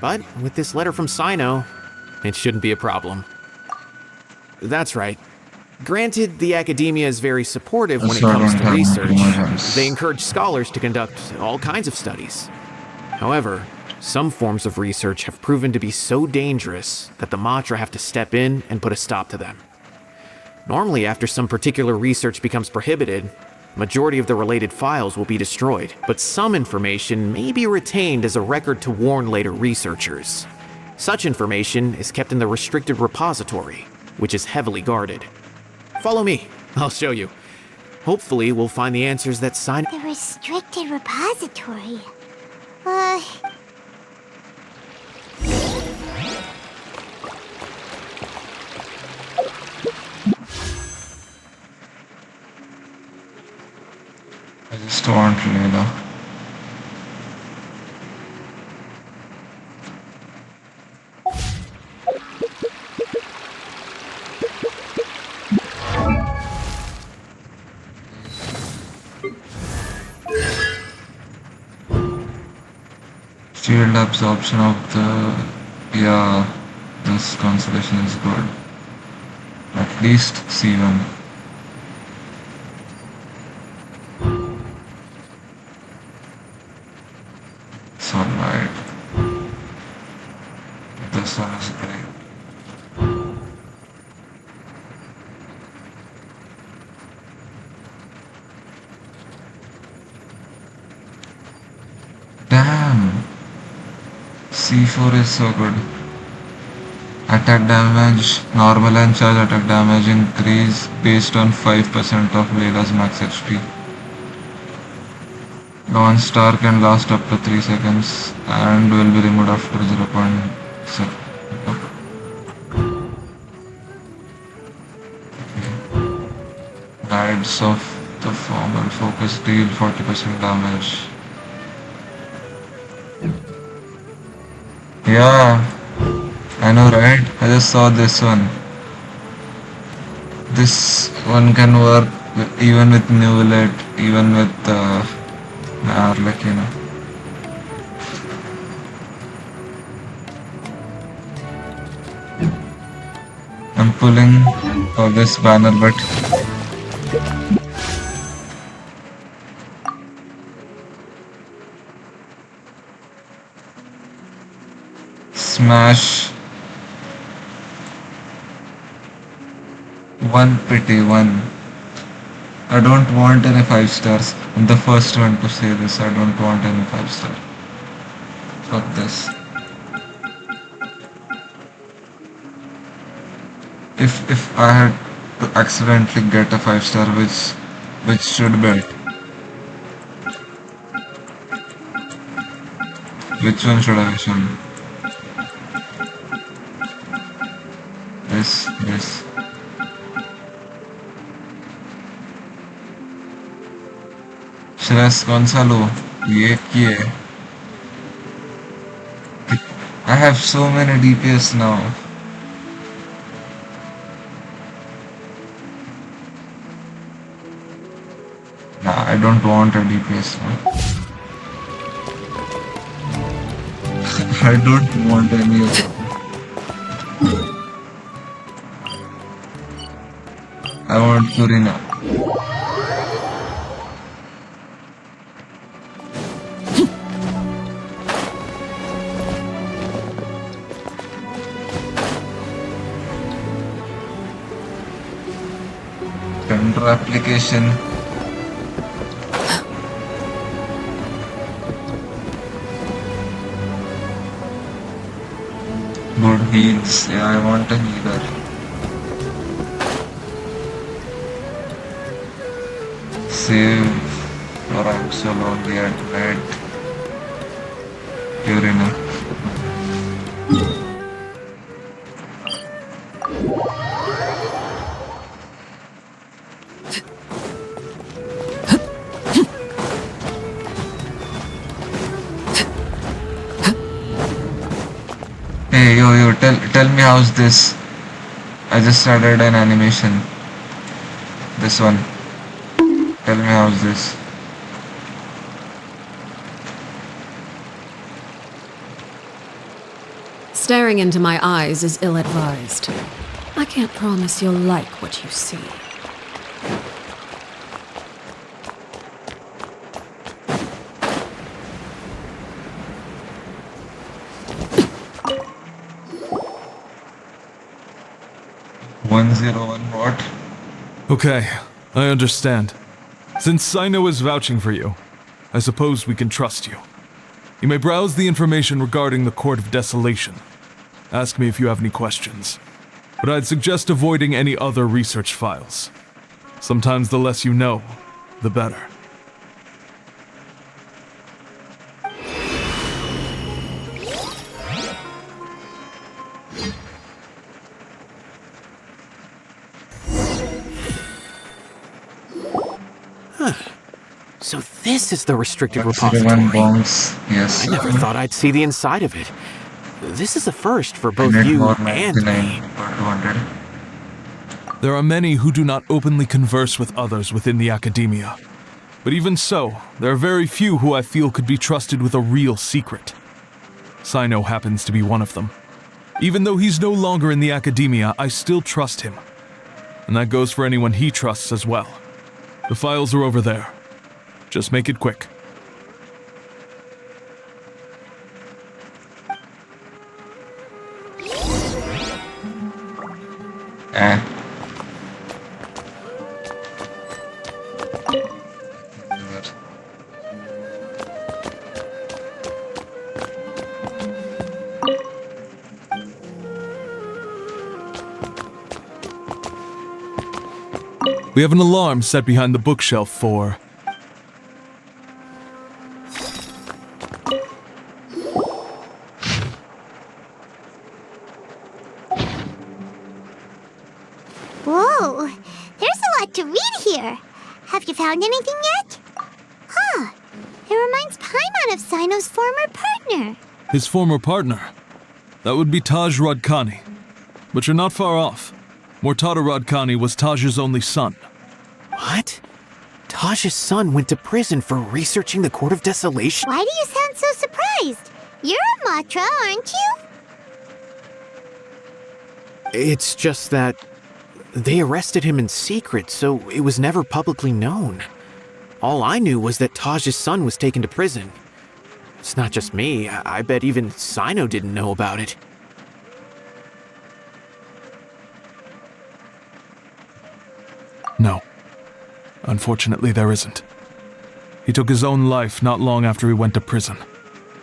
but with this letter from Cyno, it shouldn't be a problem. That's right. Granted, the academia is very supportive when it comes to research. They encourage scholars to conduct all kinds of studies. However, some forms of research have proven to be so dangerous that the Matra have to step in and put a stop to them. Normally, after some particular research becomes prohibited, majority of the related files will be destroyed, but some information may be retained as a record to warn later researchers. Such information is kept in the restricted repository, which is heavily guarded. Follow me, I'll show you. Hopefully, we'll find the answers that Cyno— The restricted repository. I just want Layla. Shield absorption of the... yeah, this constellation is good. At least C1. It's alright. This one is great. Damn! C4 is so good. Attack damage, normal and charge attack damage increase based on 5% of Layla's max HP. Launch star can last up to 3 seconds and will be removed after 0.7. Guides of the formal focus deal 40% damage. Yeah, I know, right? I just saw this one. This one can work even with Newlet, even with like, you know. I'm pulling for this banner, but smash one pity one. I don't want any 5 stars. I'm the first one to say this. I don't want any 5 star. Fuck this. If I had to accidentally get a 5-star, which should build? Which one should I wish on? This. Shreya Gonzalo, ये I have so many DPS now. Nah, I don't want a DPS now. I don't want any of them. I want Purina. Tender application. Good heals. Yeah, I want a healer. Save or I'm so lonely at night. Purina. Hey, yo, tell me how's this? I just started an animation. This one. Tell me how's this? Staring into my eyes is ill-advised. I can't promise you'll like what you see. What? Okay, I understand. Since Cyno is vouching for you, I suppose we can trust you. You may browse the information regarding the Court of Desolation. Ask me if you have any questions. But I'd suggest avoiding any other research files. Sometimes the less you know, the better. So this is the restricted That's repository. the one bongs. Yes. I never thought I'd see the inside of it. This is a first for both Net you more and 99 me. or 200. There are many who do not openly converse with others within the academia. But even so, there are very few who I feel could be trusted with a real secret. Cyno happens to be one of them. Even though he's no longer in the academia, I still trust him. And that goes for anyone he trusts as well. The files are over there. Just make it quick. We have an alarm set behind the bookshelf for... Whoa, there's a lot to read here. Have you found anything yet? Huh, it reminds Paimon of Cyno's former partner. his former partner. That would be Taj Radkani. But you're not far off. Mortada Radkani was Taj's only son. What? Taj's son went to prison for researching the Court of Desolation? Why do you sound so surprised? You're a Matra, aren't you? It's just that they arrested him in secret, so it was never publicly known. All I knew was that Taj's son was taken to prison. It's not just me. I bet even Cyno didn't know about it. No. Unfortunately, there isn't. He took his own life not long after he went to prison.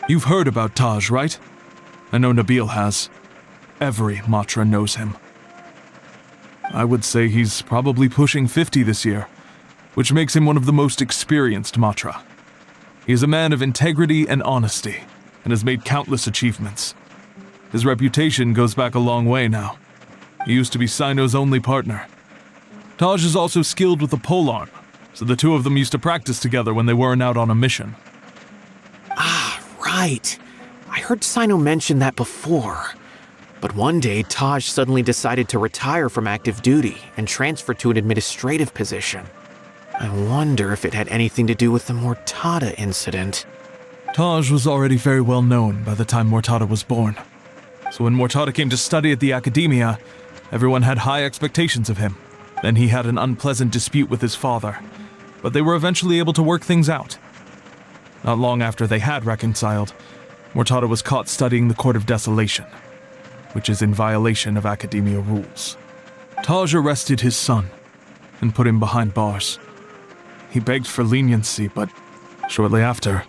You've heard about Taj, right? I know Nabil has. Every Matra knows him. I would say he's probably pushing 50 this year, which makes him one of the most experienced Matra. He is a man of integrity and honesty, and has made countless achievements. His reputation goes back a long way now. He used to be Cyno's only partner. Taj is also skilled with the polearm, so the two of them used to practice together when they weren't out on a mission. Ah, right. I heard Cyno mention that before. But one day, Taj suddenly decided to retire from active duty and transfer to an administrative position. I wonder if it had anything to do with the Mortada incident. Taj was already very well known by the time Mortada was born. So when Mortada came to study at the Academia, everyone had high expectations of him. Then he had an unpleasant dispute with his father, but they were eventually able to work things out. Not long after they had reconciled, Mortada was caught studying the Court of Desolation, which is in violation of Academia rules. Taj arrested his son and put him behind bars. He begged for leniency, but shortly after,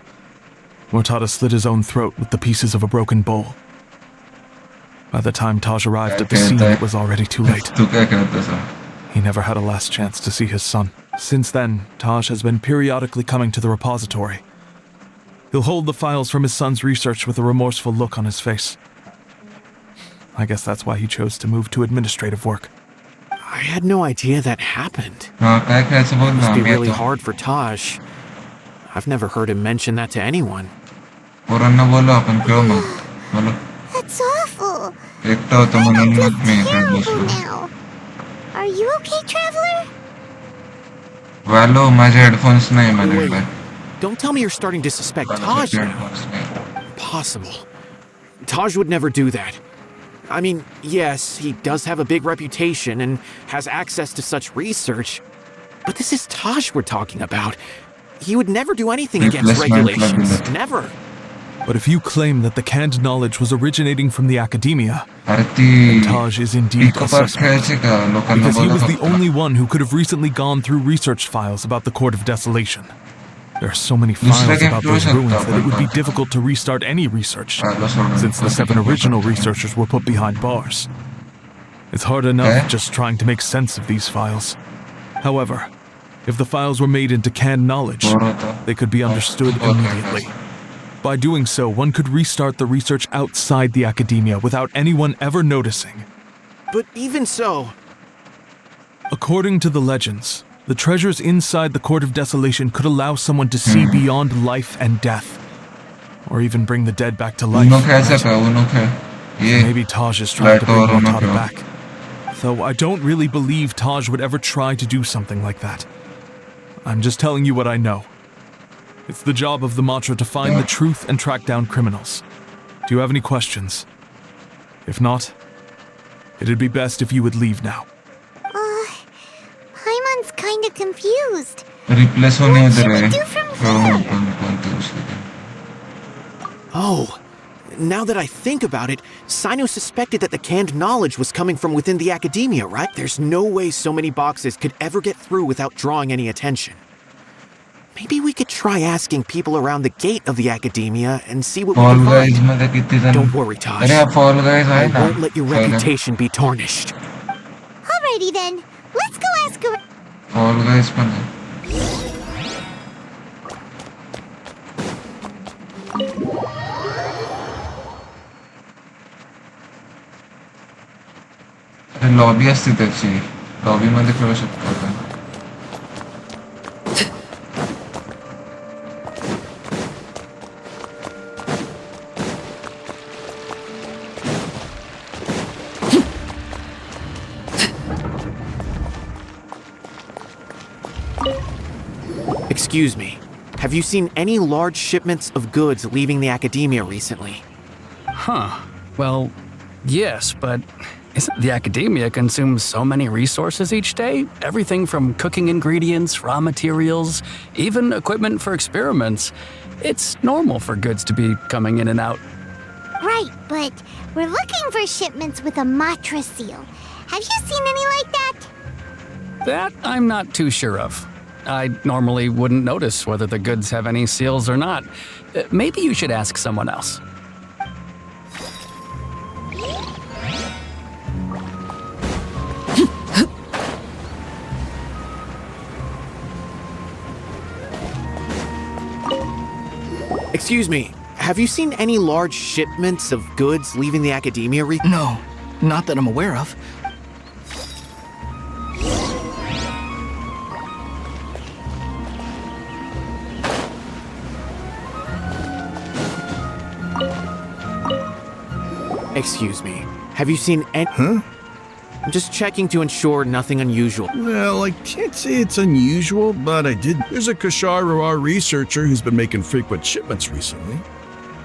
Mortada slit his own throat with the pieces of a broken bowl. By the time Taj arrived at the scene, it was already too late. He never had a last chance to see his son. Since then, Taj has been periodically coming to the repository. He'll hold the files from his son's research with a remorseful look on his face. I guess that's why he chose to move to administrative work. I had no idea that happened. It must be really hard for Taj. I've never heard him mention that to anyone. That's awful. I feel terrible now. Are you okay, Traveler? Wait, don't tell me you're starting to suspect Taj now. Impossible. Taj would never do that. I mean, yes, he does have a big reputation and has access to such research, but this is Taj we're talking about. He would never do anything against regulations. Never. But if you claim that the canned knowledge was originating from the Academia, then Taj is indeed a suspect. Because he was the only one who could have recently gone through research files about the Court of Desolation. There are so many files about those ruins that it would be difficult to restart any research, since the 7 original researchers were put behind bars. It's hard enough just trying to make sense of these files. However, if the files were made into canned knowledge, they could be understood immediately. By doing so, one could restart the research outside the Academia without anyone ever noticing. But even so... According to the legends, the treasures inside the Court of Desolation could allow someone to see beyond life and death, or even bring the dead back to life. Maybe Taj is trying to bring Mortada back. Though I don't really believe Taj would ever try to do something like that. I'm just telling you what I know. It's the job of the Matra to find the truth and track down criminals. Do you have any questions? If not, it'd be best if you would leave now. Paimon's kinda confused. What should we do from here? Oh, now that I think about it, Cyno suspected that the canned knowledge was coming from within the Academia, right? There's no way so many boxes could ever get through without drawing any attention. Maybe we could try asking people around the gate of the Academia and see what we can find. Don't worry, Taj. I won't let your reputation be tarnished. Alrighty then. Let's go ask her. Fall Guys lobby असती त्याची लॉबीमध्ये खेळू शकतो आपण. Excuse me. Have you seen any large shipments of goods leaving the Academia recently? Huh. Well, yes, but isn't the Academia consumes so many resources each day? Everything from cooking ingredients, raw materials, even equipment for experiments. It's normal for goods to be coming in and out. Right, but we're looking for shipments with a Matra seal. Have you seen any like that? That I'm not too sure of. I normally wouldn't notice whether the goods have any seals or not. Maybe you should ask someone else. Excuse me, have you seen any large shipments of goods leaving the academia No, not that I'm aware of. Excuse me, have you seen any... Huh? I'm just checking to ensure nothing unusual. Well, I can't say it's unusual, but I did. There's a Kashar researcher who's been making frequent shipments recently.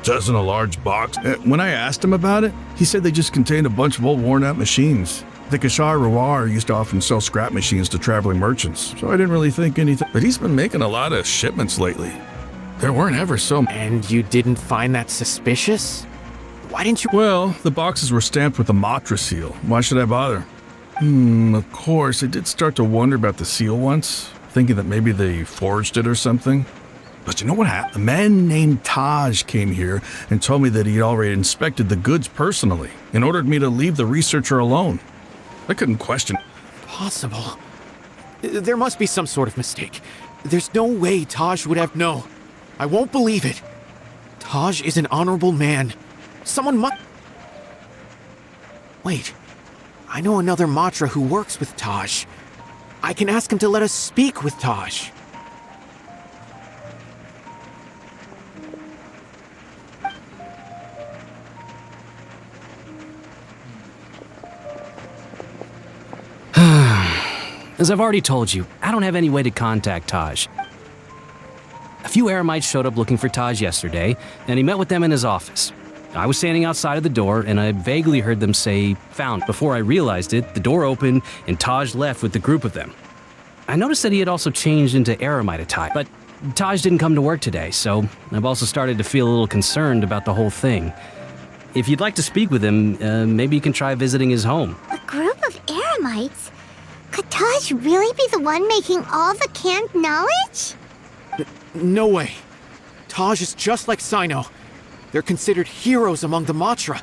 Just in a large box. When I asked him about it, he said they just contained a bunch of old worn-out machines. The Kashar used to often sell scrap machines to traveling merchants, so I didn't really think anything. But he's been making a lot of shipments lately. There weren't ever so many. And you didn't find that suspicious? Why didn't you... Well, the boxes were stamped with a Matra seal. Why should I bother? Of course, I did start to wonder about the seal once, thinking that maybe they forged it or something. But you know what happened? A man named Taj came here and told me that he'd already inspected the goods personally and ordered me to leave the researcher alone. I couldn't question. Possible. There must be some sort of mistake. There's no way Taj would have... No, I won't believe it. Taj is an honorable man. Someone must... Wait, I know another Matra who works with Taj. I can ask him to let us speak with Taj. As I've already told you, I don't have any way to contact Taj. A few Eremites showed up looking for Taj yesterday, and he met with them in his office. I was standing outside of the door, and I vaguely heard them say, "Found." Before I realized it, the door opened, and Taj left with the group of them. I noticed that he had also changed into Eremite attire, but Taj didn't come to work today, so I've also started to feel a little concerned about the whole thing. If you'd like to speak with him, maybe you can try visiting his home. A group of Eremites? Could Taj really be the one making all the canned knowledge? No way. Taj is just like Cyno. They're considered heroes among the Matra.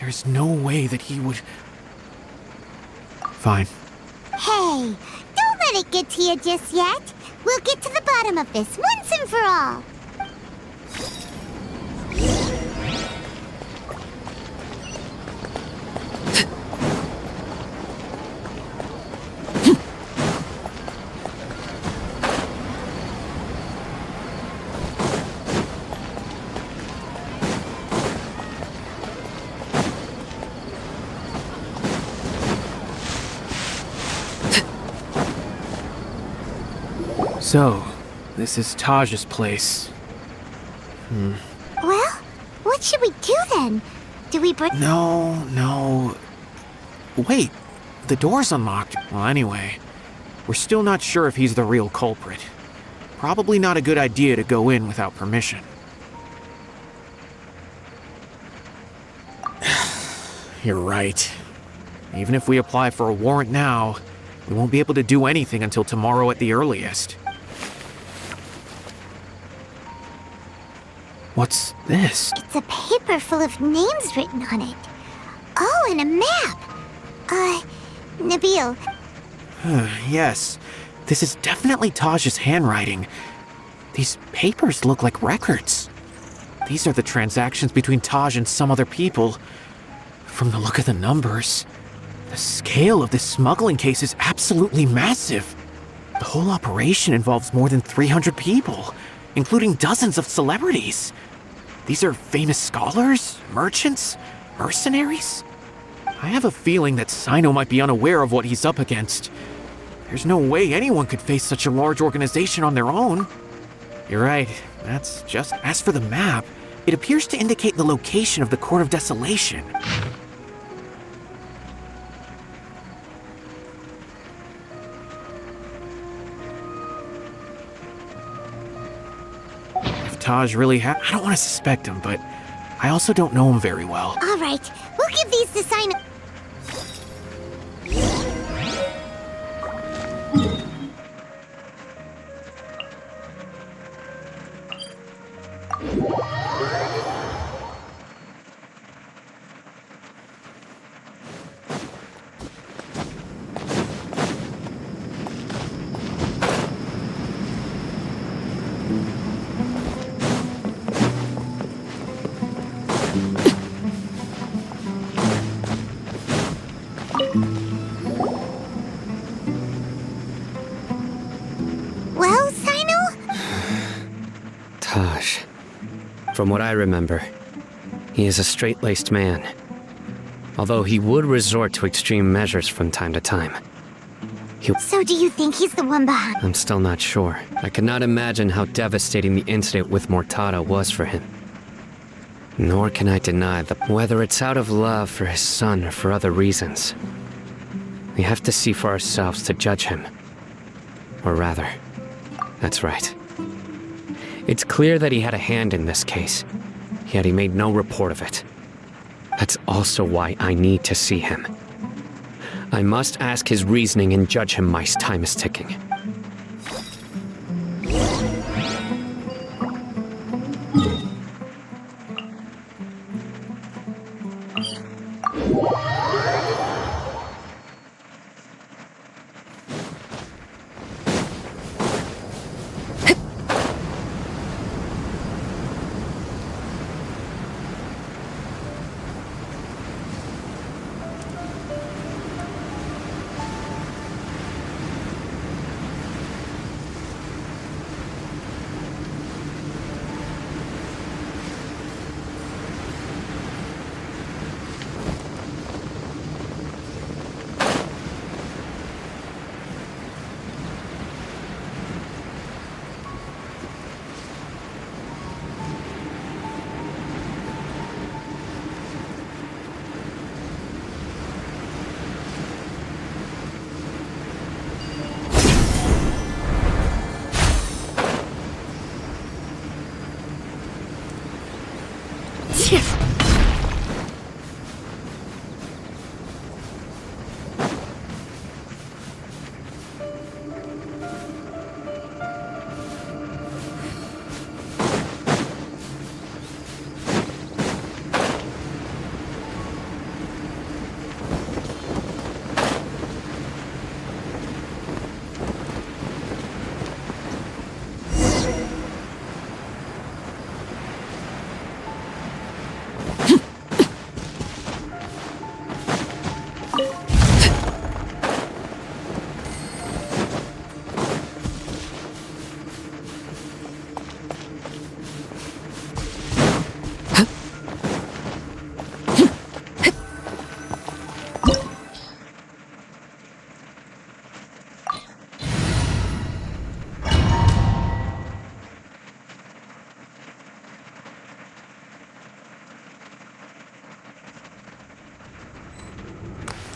There's no way that he would... Fine. Hey, don't let it get to you just yet. We'll get to the bottom of this once and for all. So, this is Taj's place. Well, what should we do then? Do we break... No. Wait, the door's unlocked. Well, anyway, we're still not sure if he's the real culprit. Probably not a good idea to go in without permission. You're right. Even if we apply for a warrant now, we won't be able to do anything until tomorrow at the earliest. What's this? It's a paper full of names written on it. Oh, and a map. Nabil. Yes, this is definitely Taj's handwriting. These papers look like records. These are the transactions between Taj and some other people. From the look of the numbers, the scale of this smuggling case is absolutely massive. The whole operation involves more than 300 people, including dozens of celebrities. These are famous scholars, merchants, mercenaries. I have a feeling that Cyno might be unaware of what he's up against. There's no way anyone could face such a large organization on their own. You're right, that's just... As for the map, it appears to indicate the location of the Court of Desolation. Taj really I don't want to suspect him, but I also don't know him very well. All right, we'll give these to Cyno. Taj. From what I remember, he is a straight-laced man. Although he would resort to extreme measures from time to time. So do you think he's the one behind? I'm still not sure. I cannot imagine how devastating the incident with Mortada was for him. Nor can I deny that whether it's out of love for his son or for other reasons, we have to see for ourselves to judge him. Or rather, that's right. It's clear that he had a hand in this case, yet he made no report of it. That's also why I need to see him. I must ask his reasoning and judge him. My time is ticking.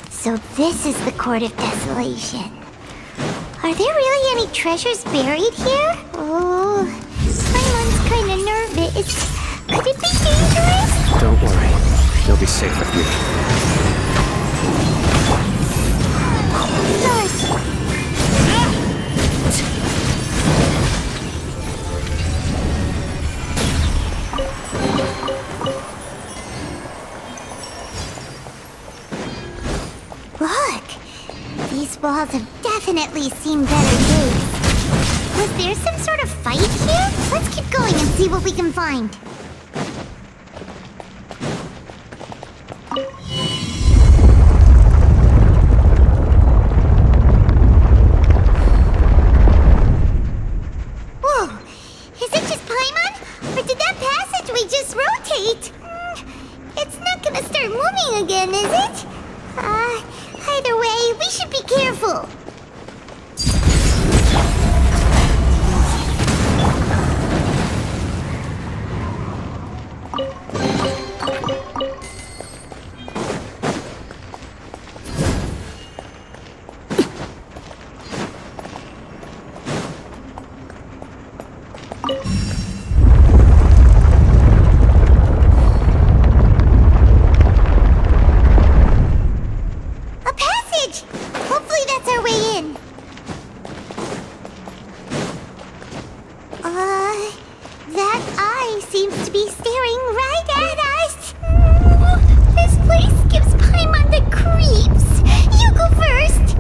So this is the Court of Desolation. Are there really any treasures buried here? Oh, Simon's kinda nervous. Could it be dangerous? Don't worry. You'll be safe with me. Nice. Look! These walls have definitely seen better days. Was there some sort of fight here? Let's keep going and see what we can find. Whoa! Is it just Paimon? Or did that passageway just rotate? It's not gonna start moving again, is it? Either way, we should be careful. That eye seems to be staring right at us. This place gives Paimon the creeps. You go first.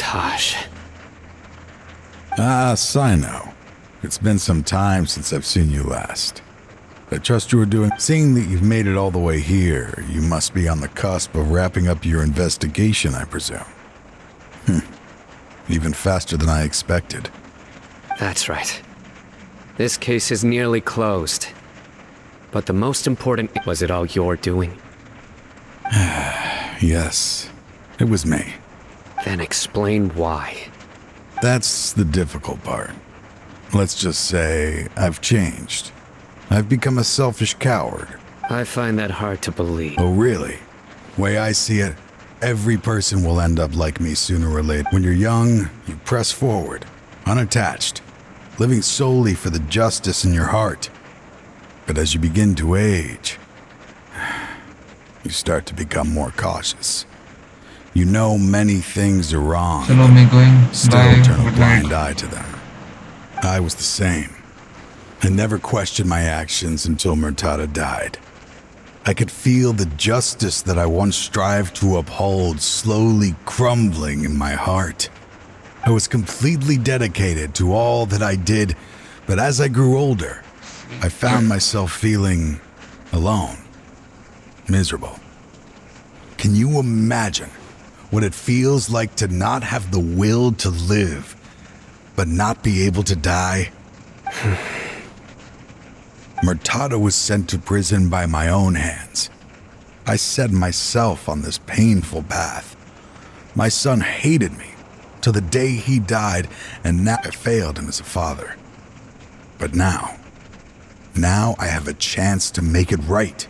Taj. Ah, cyno. It's been some time since I've seen you last. I trust you are doing... Seeing that you've made it all the way here, you must be on the cusp of wrapping up your investigation, I presume. Even faster than I expected. That's right. This case is nearly closed. But the most important... Was it all your doing? Yes, it was me. Then explain why. That's the difficult part. Let's just say I've changed. I've become a selfish coward. I find that hard to believe. Oh, really? Way I see it, every person will end up like me sooner or later. When you're young, you press forward, unattached, living solely for the justice in your heart. But as you begin to age, you start to become more cautious. You know many things are wrong. Hello, me going. Still Bye. turn a Good blind night. eye to them. I was the same. I never questioned my actions until Murtada died. I could feel the justice that I once strived to uphold slowly crumbling in my heart. I was completely dedicated to all that I did, but as I grew older, I found myself feeling alone, miserable. Can you imagine what it feels like to not have the will to live, but not be able to die? Murtada was sent to prison by my own hands. I set myself on this painful path. My son hated me till the day he died, and now I failed him as a father. But now I have a chance to make it right.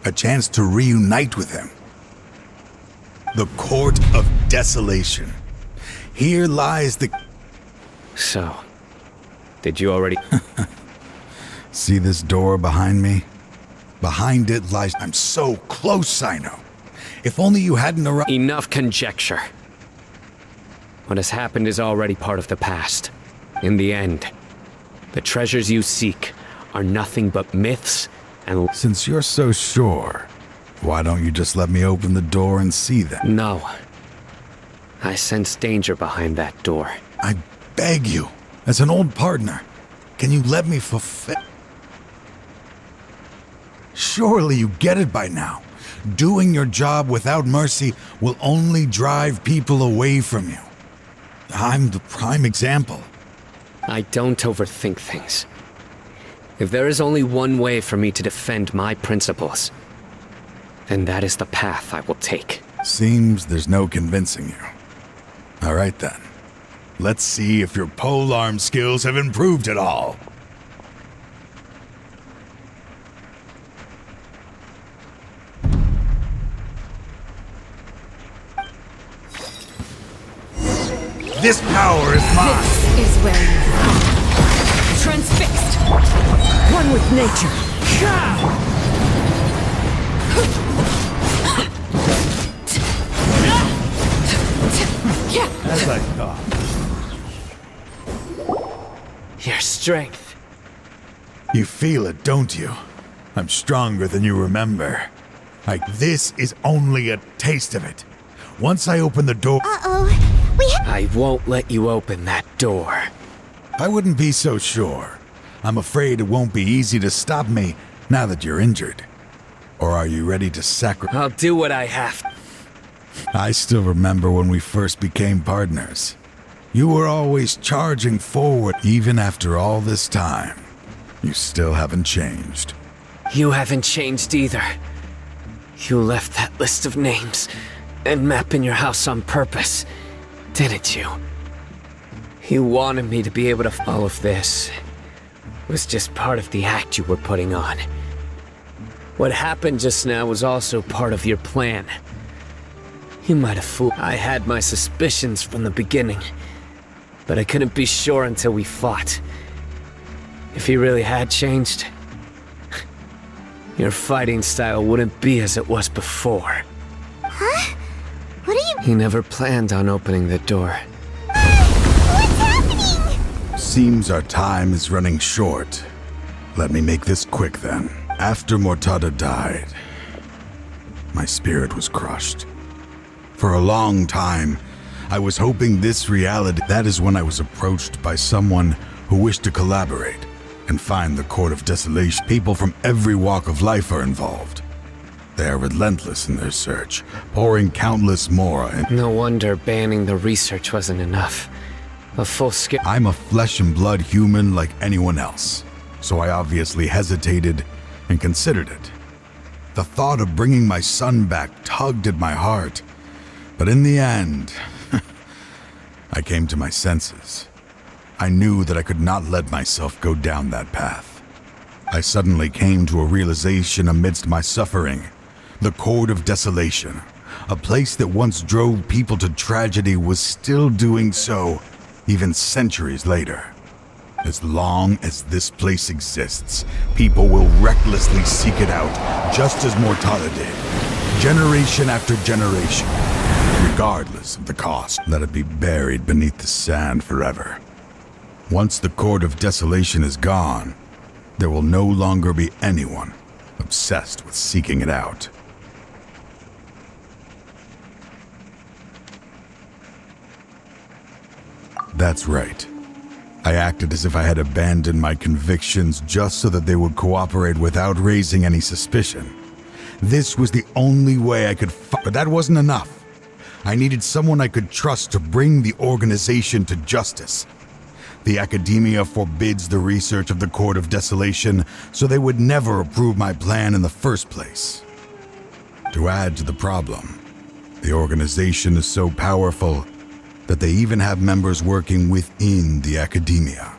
A chance to reunite with him. The Court of Desolation. Here lies the... So, did you already... See this door behind me? Behind it lies... I'm so close, cyno. If only you hadn't arrived... Enough conjecture. What has happened is already part of the past. In the end, the treasures you seek are nothing but myths and... Since you're so sure, why don't you just let me open the door and see them? No. I sense danger behind that door. I beg you, as an old partner, can you let me fulfill... Surely you get it by now. Doing your job without mercy will only drive people away from you. I'm the prime example. I don't overthink things. If there is only one way for me to defend my principles, then that is the path I will take. Seems there's no convincing you. All right then. Let's see if your polearm skills have improved at all. This power is mine! This is where you fall. Transfixed! One with nature. As I thought. Your strength. You feel it, don't you? I'm stronger than you remember. This is only a taste of it. Once I open the door... I won't let you open that door. I wouldn't be so sure. I'm afraid it won't be easy to stop me now that you're injured. Or are you ready to sacrifice? I'll do what I have. I still remember when we first became partners. You were always charging forward even after all this time. You still haven't changed. You haven't changed either. You left that list of names and map in your house on purpose, didn't you? You wanted me to be able to... All of this was just part of the act you were putting on. What happened just now was also part of your plan. You might have fooled... I had my suspicions from the beginning, but I couldn't be sure until we fought. If he really had changed, your fighting style wouldn't be as it was before. Huh? What are you... He never planned on opening the door. What's happening? Seems our time is running short. Let me make this quick then. After Murtada died, my spirit was crushed. For a long time, I was hoping this reality. That is when I was approached by someone who wished to collaborate and find the Court of Desolation. People from every walk of life are involved. They are relentless in their search, pouring countless more in. No wonder banning the research wasn't enough. A full scale. I'm a flesh and blood human like anyone else, so I obviously hesitated and considered it. The thought of bringing my son back tugged at my heart, but in the end, I came to my senses. I knew that I could not let myself go down that path. I suddenly came to a realization amidst my suffering. The Court of Desolation, a place that once drove people to tragedy, was still doing so, even centuries later. As long as this place exists, people will recklessly seek it out, just as Mortada did, generation after generation, regardless of the cost. Let it be buried beneath the sand forever. Once the Court of Desolation is gone, there will no longer be anyone obsessed with seeking it out. That's right. I acted as if I had abandoned my convictions just so that they would cooperate without raising any suspicion. This was the only way I could but that wasn't enough. I needed someone I could trust to bring the organization to justice. The Academia forbids the research of the Court of Desolation, so they would never approve my plan in the first place. To add to the problem, the organization is so powerful that they even have members working within the Academia.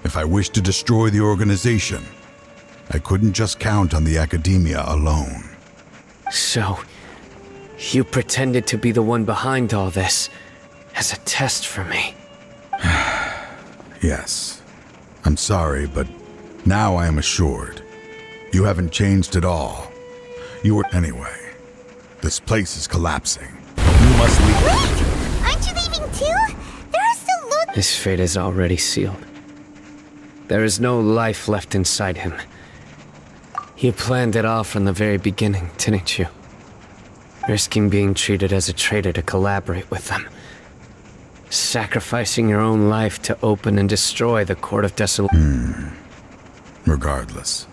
If I wished to destroy the organization, I couldn't just count on the Academia alone. So, you pretended to be the one behind all this, as a test for me. Yes. I'm sorry, but now I am assured. You haven't changed at all. You were... Anyway, this place is collapsing. You must leave. Wait! Aren't you leaving too? There are still loads... His fate is already sealed. There is no life left inside him. You planned it all from the very beginning, didn't you? Risking being treated as a traitor to collaborate with them. Sacrificing your own life to open and destroy the Court of Desolation. Regardless,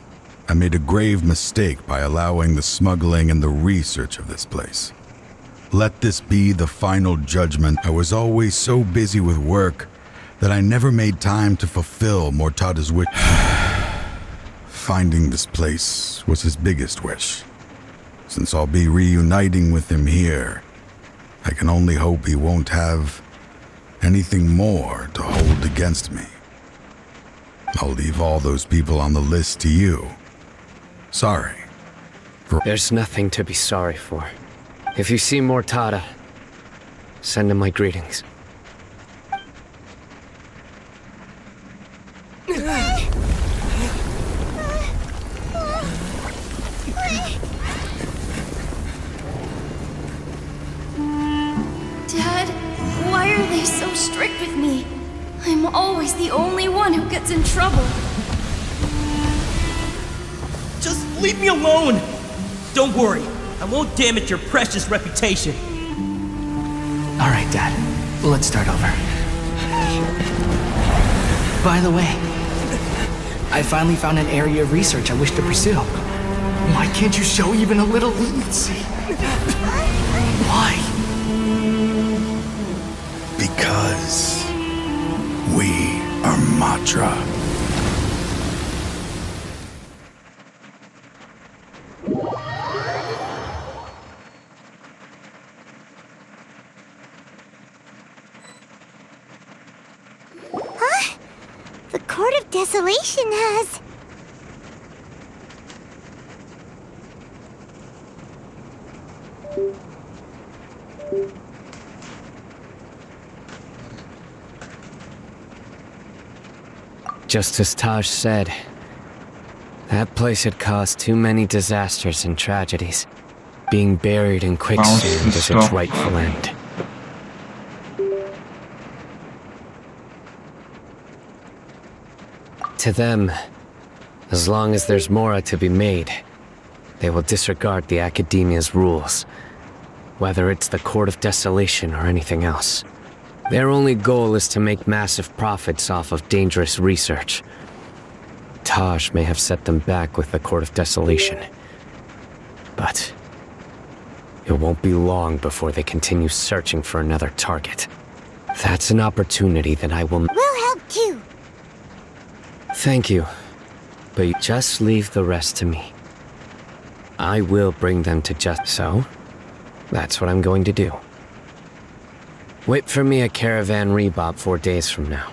I made a grave mistake by allowing the smuggling and the research of this place. Let this be the final judgment. I was always so busy with work that I never made time to fulfill Mortada's wish. Finding this place was his biggest wish. Since I'll be reuniting with him here, I can only hope he won't have anything more to hold against me. I'll leave all those people on the list to you. Sorry. There's nothing to be sorry for. If you see Mortada, send him my greetings. Dad, why are they so strict with me? I'm always the only one who gets in trouble. Just leave me alone! Don't worry, I won't damage your precious reputation. Alright, Dad. Let's start over. By the way, I finally found an area of research I wish to pursue. Why can't you show even a little leniency? Why? Because we are Matra. Huh? The Court of Desolation has... Just as Taj said, that place had caused too many disasters and tragedies. Being buried in quicksand is its rightful end. To them, as long as there's more to be made, they will disregard the Academia's rules. whether it's the Court of Desolation or anything else. Their only goal is to make massive profits off of dangerous research. Taj may have set them back with the Court of Desolation, but it won't be long before they continue searching for another target. That's an opportunity that I will... We'll help too. Thank you, but you just leave the rest to me. I will bring them to justice. So, that's what I'm going to do. Wait for me at Caravan Rebop 4 days from now.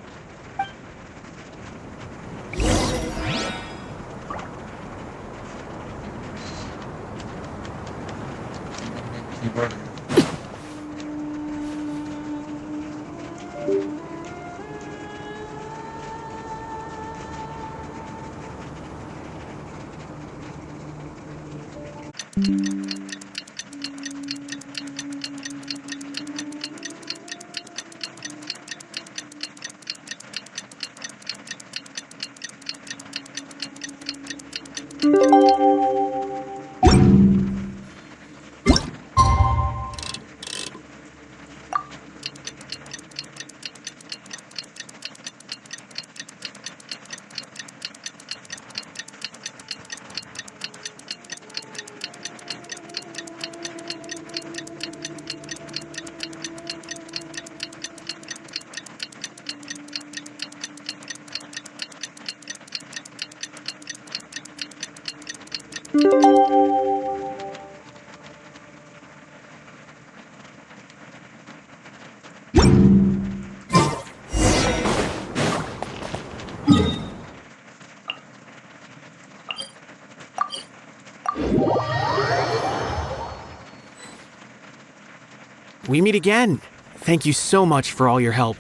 We meet again. Thank you so much for all your help.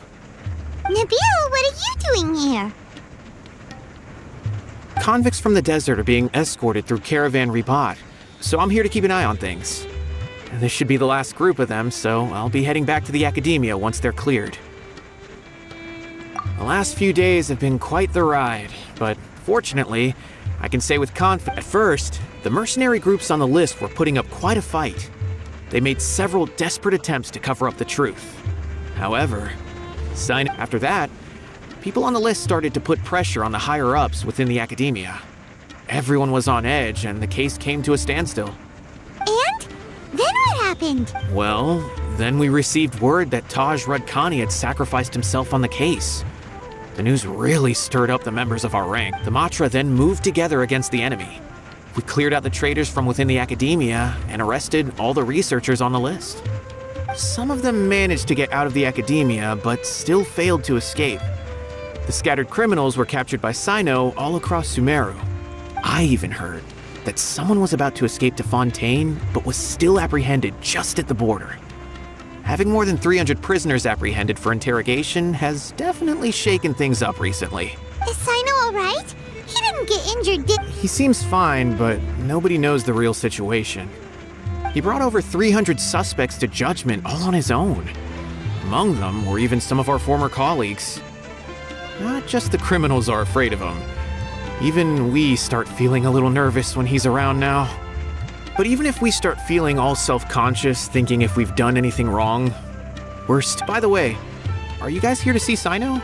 Nabil, what are you doing here? Convicts from the desert are being escorted through Caravan Rebot, so I'm here to keep an eye on things. This should be the last group of them, so I'll be heading back to the Academia once they're cleared. The last few days have been quite the ride, but fortunately, I can say with confidence. At first, the mercenary groups on the list were putting up quite a fight. They made several desperate attempts to cover up the truth. However, after that, people on the list started to put pressure on the higher-ups within the Academia. Everyone was on edge, and the case came to a standstill. And? Then what happened? Well, then we received word that Taj Rudkani had sacrificed himself on the case. The news really stirred up the members of our rank. The Matra then moved together against the enemy. We cleared out the traitors from within the Academia and arrested all the researchers on the list. Some of them managed to get out of the Academia, but still failed to escape. The scattered criminals were captured by cyno all across Sumeru. I even heard that someone was about to escape to Fontaine, but was still apprehended just at the border. Having more than 300 prisoners apprehended for interrogation has definitely shaken things up recently. Is cyno alright? He didn't get injured, did He seems fine, but nobody knows the real situation. He brought over 300 suspects to judgment all on his own. Among them were even some of our former colleagues. Not just the criminals are afraid of him. Even we start feeling a little nervous when he's around now. But even if we start feeling all self-conscious, thinking if we've done anything wrong, By the way, are you guys here to see cyno?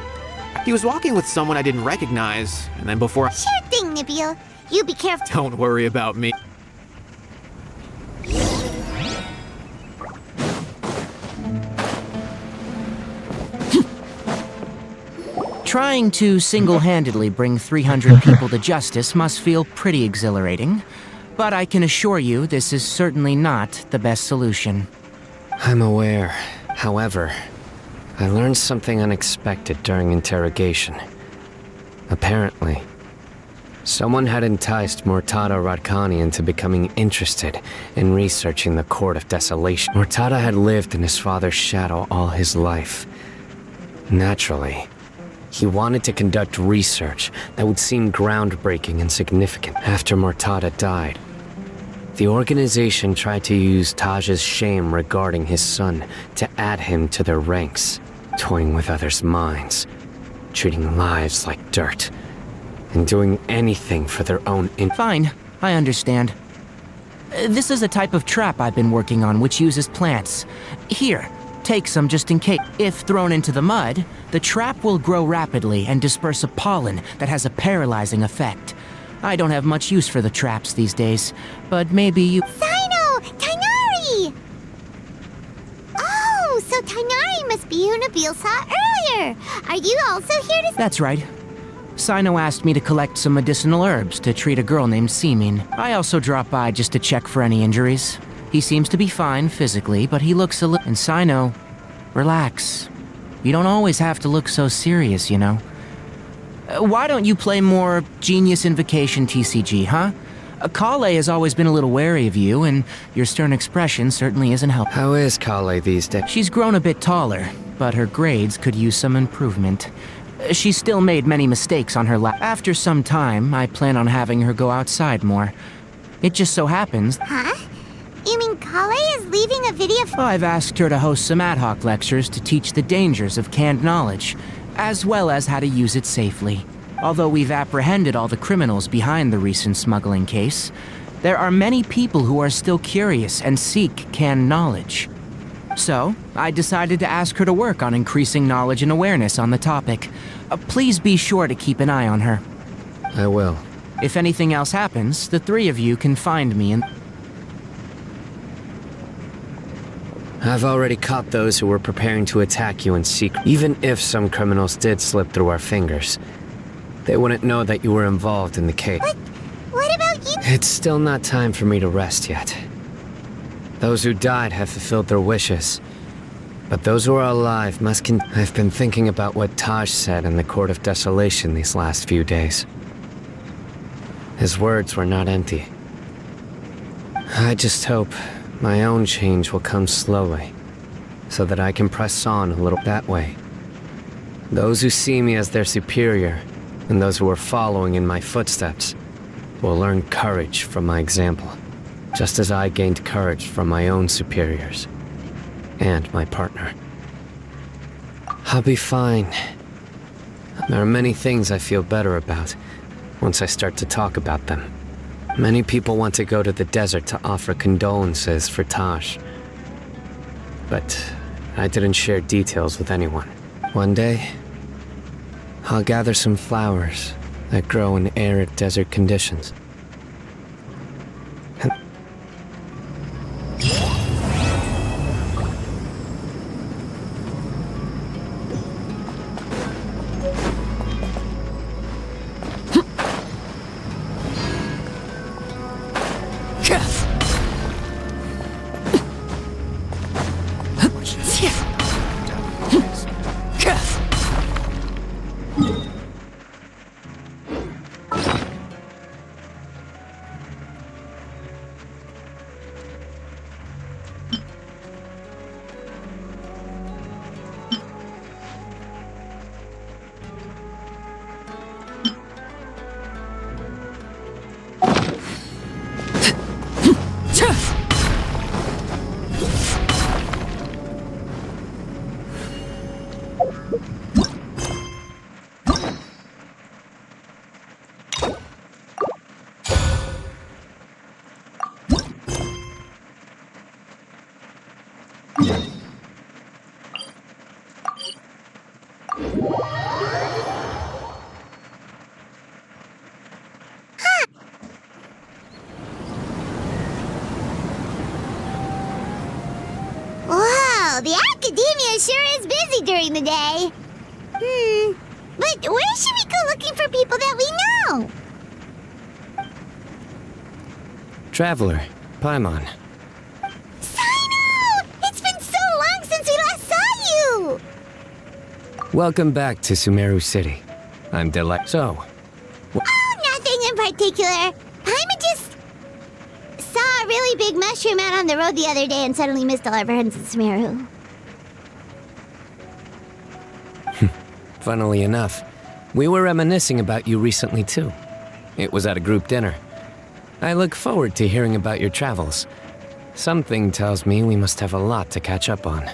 He was walking with someone I didn't recognize, and then before Sure thing, Nabil. You be careful. Don't worry about me. Trying to single-handedly bring 300 people to justice must feel pretty exhilarating, but I can assure you this is certainly not the best solution. I'm aware. However, I learned something unexpected during interrogation. Apparently, someone had enticed Murtada Radkani into becoming interested in researching the Court of Desolation. Murtada had lived in his father's shadow all his life. Naturally, he wanted to conduct research that would seem groundbreaking and significant. After Murtada died, the organization tried to use Taj's shame regarding his son to add him to their ranks, toying with others' minds, treating lives like dirt, and doing anything for their own Fine, I understand. This is a type of trap I've been working on which uses plants. Here, take some just in case. If thrown into the mud, the trap will grow rapidly and disperse a pollen that has a paralyzing effect. I don't have much use for the traps these days, but maybe you— Cyno! Tighnari! Oh, so Tighnari must be who Nabil saw earlier. Are you also here to— That's right. Cyno asked me to collect some medicinal herbs to treat a girl named Seamin. I also dropped by just to check for any injuries. He seems to be fine physically, but he looks a little— And Cyno, relax. You don't always have to look so serious, you know. Why don't you play more Genius Invocation TCG, huh? Kale has always been a little wary of you, and your stern expression certainly isn't helping. How is Kale these days? She's grown a bit taller, but her grades could use some improvement. She's still made many mistakes on her After some time, I plan on having her go outside more. It just so happens— Huh? You mean Kale is leaving a video I've asked her to host some ad hoc lectures to teach the dangers of canned knowledge, as well as how to use it safely. Although we've apprehended all the criminals behind the recent smuggling case, there are many people who are still curious and seek canned knowledge. So, I decided to ask her to work on increasing knowledge and awareness on the topic. Please be sure to keep an eye on her. I will. If anything else happens, the three of you can find me in— I've already caught those who were preparing to attack you in secret. Even if some criminals did slip through our fingers, they wouldn't know that you were involved in the case. What about you? It's still not time for me to rest yet. Those who died have fulfilled their wishes, but those who are alive must I've been thinking about what Taj said in the Court of Desolation these last few days. His words were not empty. I just hope my own change will come slowly, so that I can press on a little that way. Those who see me as their superior, and those who are following in my footsteps, will learn courage from my example, just as I gained courage from my own superiors, and my partner. I'll be fine. There are many things I feel better about once I start to talk about them. Many people want to go to the desert to offer condolences for Taj, but I didn't share details with anyone. One day, I'll gather some flowers that grow in arid desert conditions. Wow, the academia sure is busy during the day. But where should we go looking for people that we know? Traveler, Paimon. Cyno! It's been so long since we last saw you! Welcome back to Sumeru City. I'm delighted. So, Oh, nothing in particular. Paimon just saw a really big mushroom out on the road the other day and suddenly missed all our friends in Sumeru. funnily enough, we were reminiscing about you recently too. It was at a group dinner. I look forward to hearing about your travels. Something tells me we must have a lot to catch up on.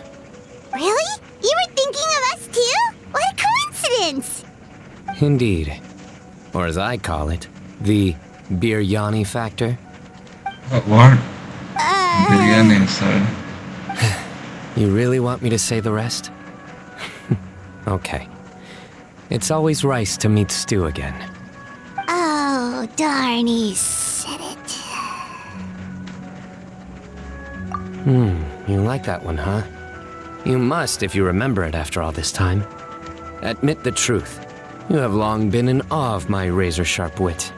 Really? You were thinking of us too? What a coincidence! Indeed. Or as I call it, the Biryani factor. What? Biryani inside. You really want me to say the rest? Okay. It's always rice to meet stew again. Oh, darn, he said it. You like that one, huh? You must if you remember it after all this time. Admit the truth. You have long been in awe of my razor-sharp wit.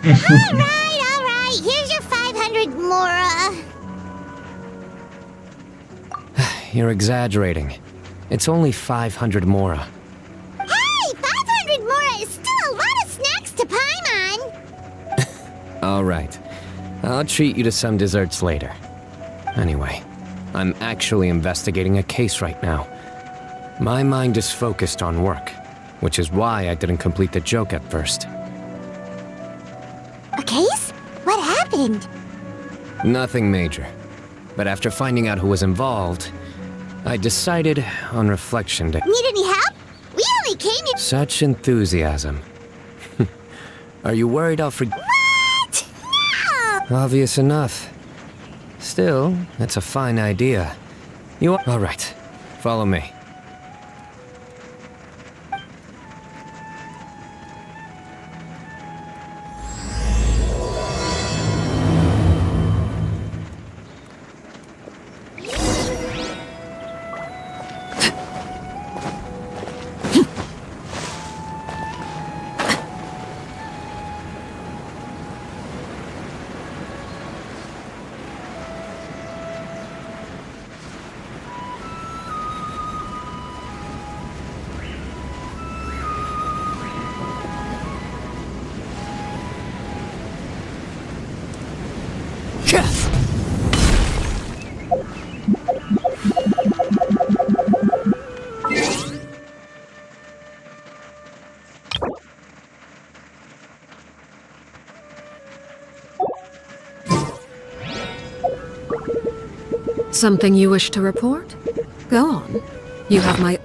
Alright, here's your 500 Mora. You're exaggerating. It's only 500 Mora. Hey, 500 Mora is still a lot of snacks to Paimon. All right. I'll treat you to some desserts later. Anyway, I'm actually investigating a case right now. My mind is focused on work, which is why I didn't complete the joke at first. A case? What happened? Nothing major. But after finding out who was involved, I decided, on reflection, to... Need any help? We only came here... Such enthusiasm. Are you worried I'll forget? What? No! Obvious enough. Still, that's a fine idea. You are... All right. Follow me. Something you wish to report? Go on. You have my...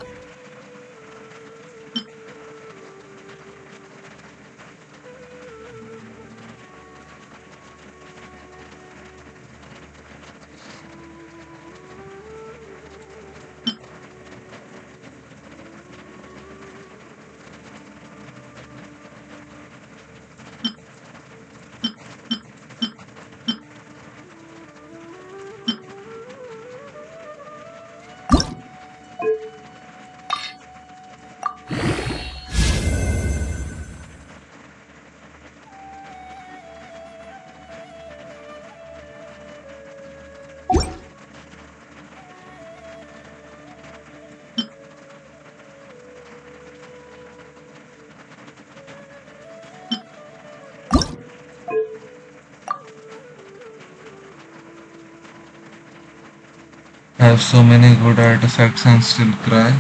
I have so many good artifacts and still cry.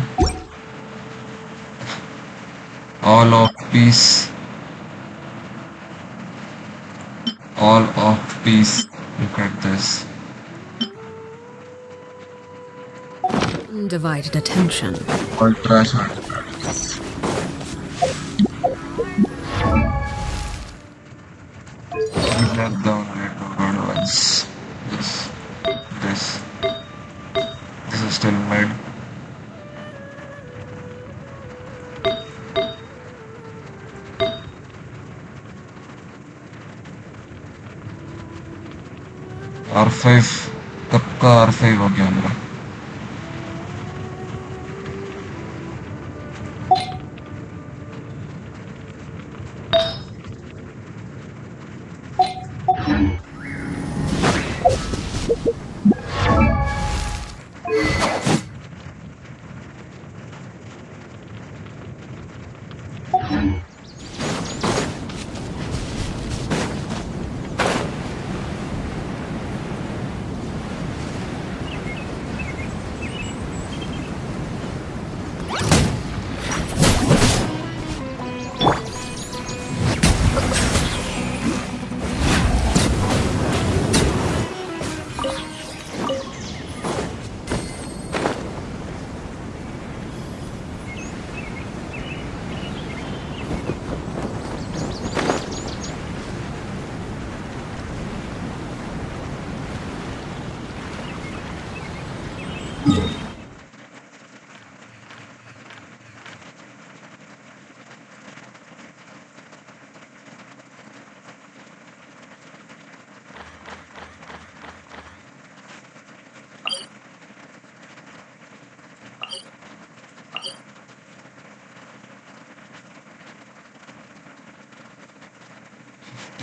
All of peace. All of peace. Look at this. Undivided attention. All trash artifacts. We have the only two good ones. This is still mid. R5 कब का R5 हो गया मेरा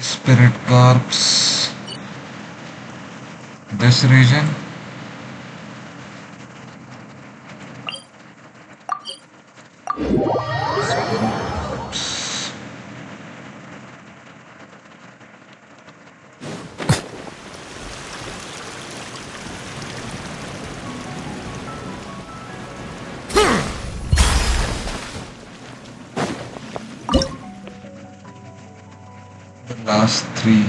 Spirit corpse. This region. Last three,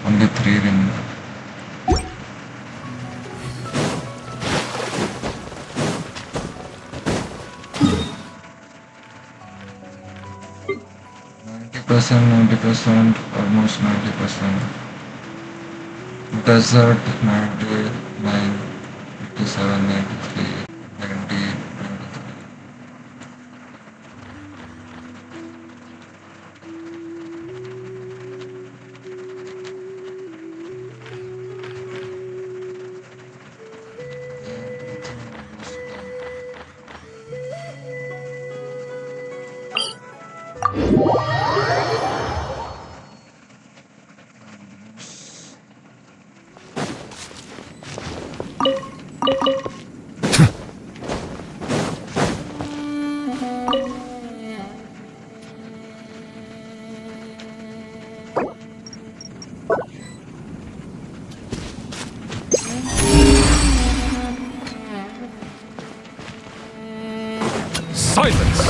only three remain. %, almost 90%. Desert 99, 57, 93, 90. Silence!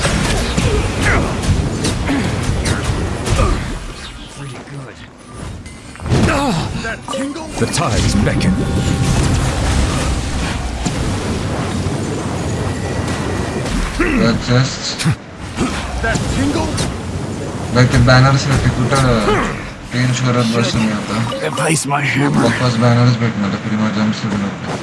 Pretty good. That tingle? The tides beckon. Just That tingle? like the banners like change करत बसून आता. Replace my hammer. वापस banners भेटणार फिर मैं jump सुरू करता.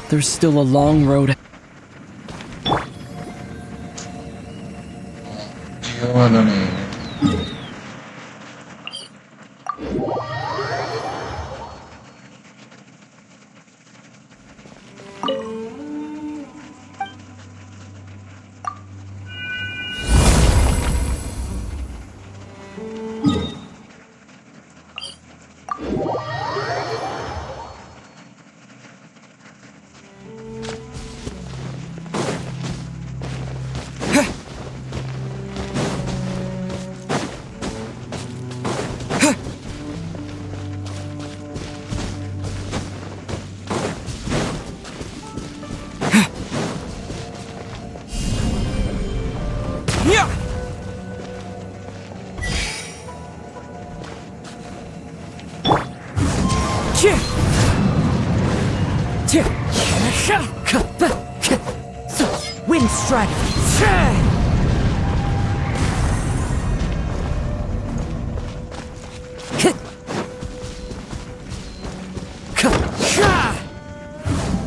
There's still a long road. जियो वाला नहीं है. Wind strike.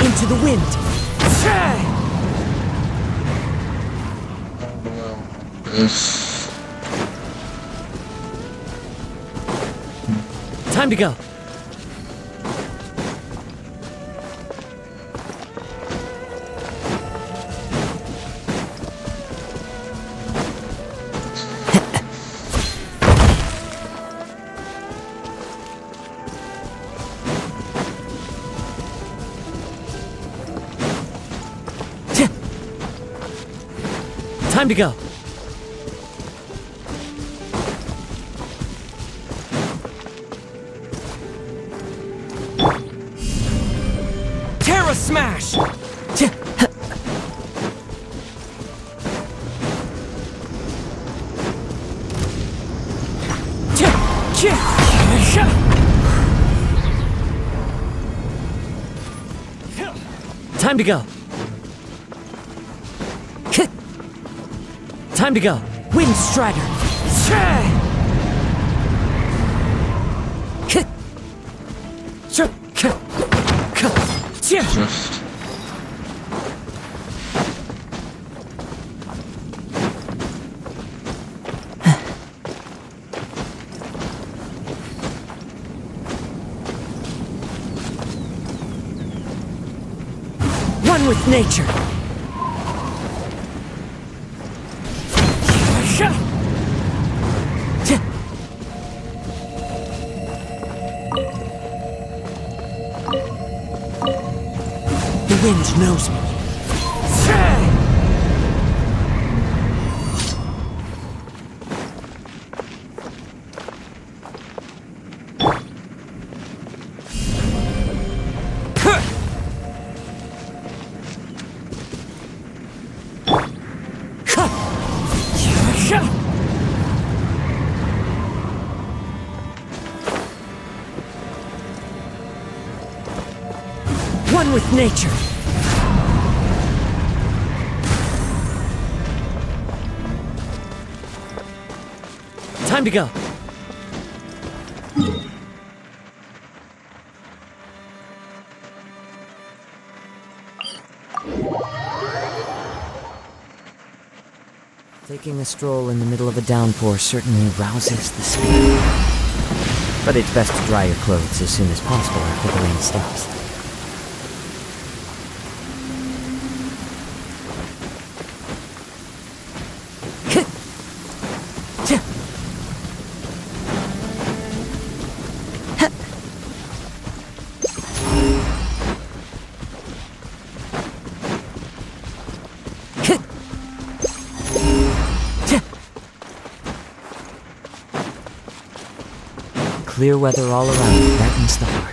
Into the wind. Yes. Time to go. Time to go. Terra smash. Time to go. Time to go. Wind Strider. Just One with nature. The wind knows me. One with nature. Time to go. Taking a stroll in the middle of a downpour certainly rouses the spirit. But it's best to dry your clothes as soon as possible after the rain stops. Clear weather all around, brightens the heart.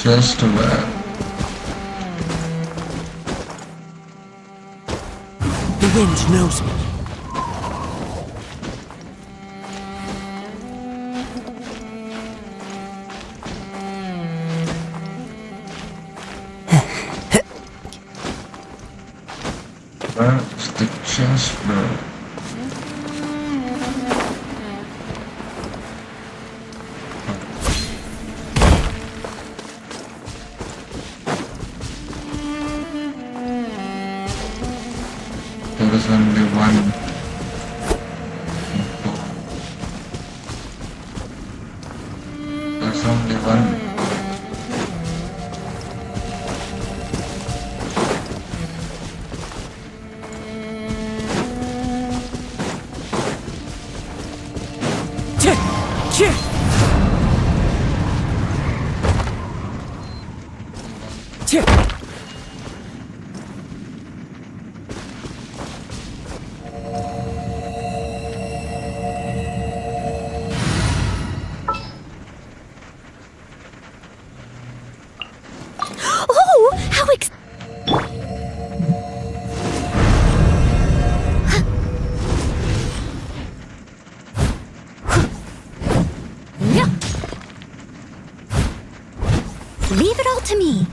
just where The wind knows me. where's the chest, bro? There is only one. There's only one. Oh, how Leave it all to me.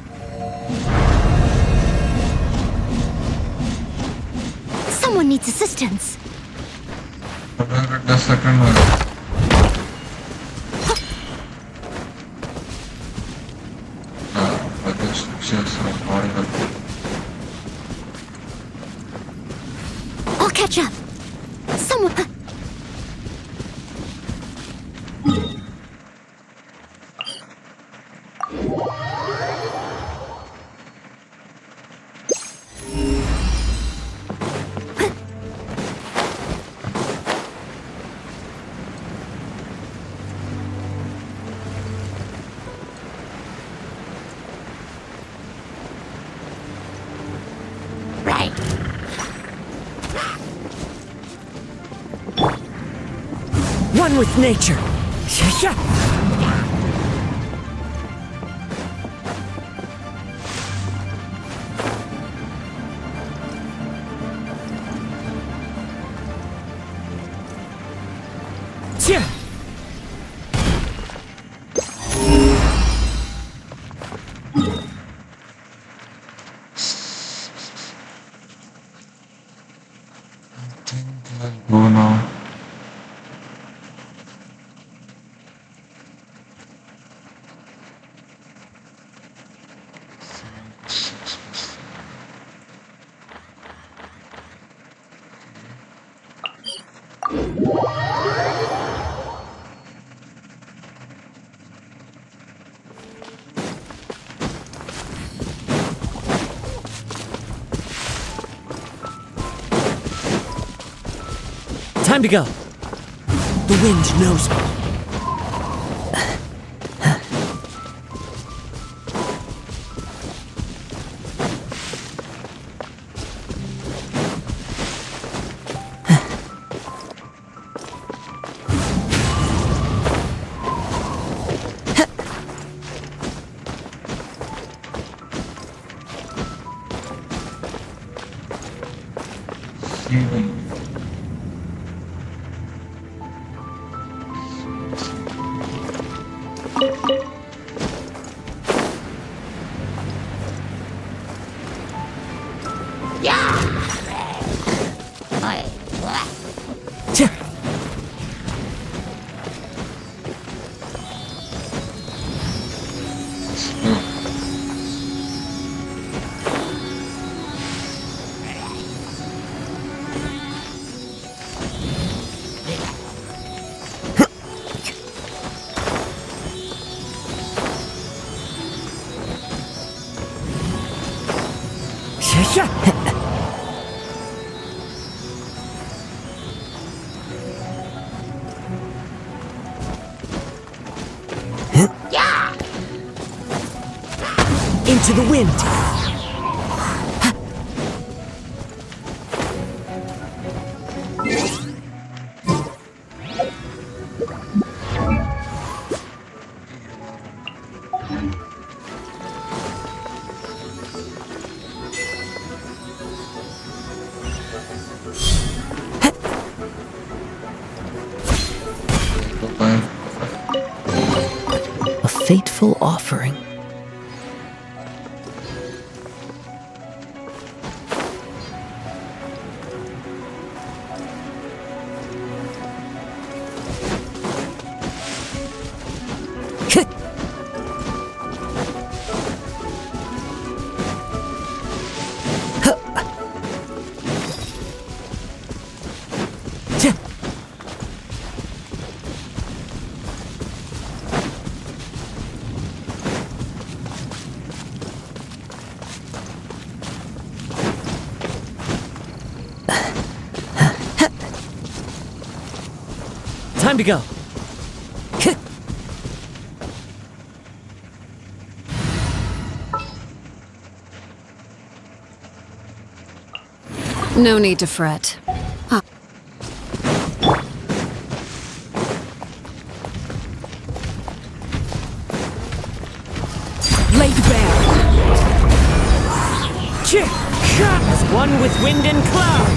Someone needs assistance. 10 second mali. Bagus చేస్తాను ఆడగలను. I'll catch up. Someone. One with nature. Go now. Time to go. The wind knows me. Into the wind. A fateful offering. Time to go. No need to fret. Laid bare. As one with wind and cloud.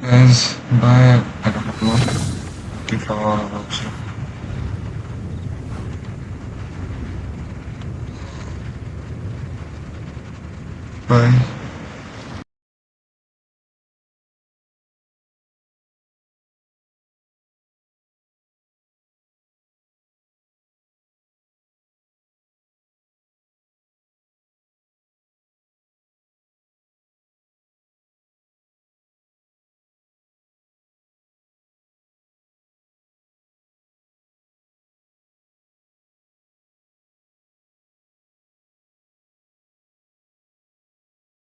guys, bye. I don't know. Thank you for watching. Bye.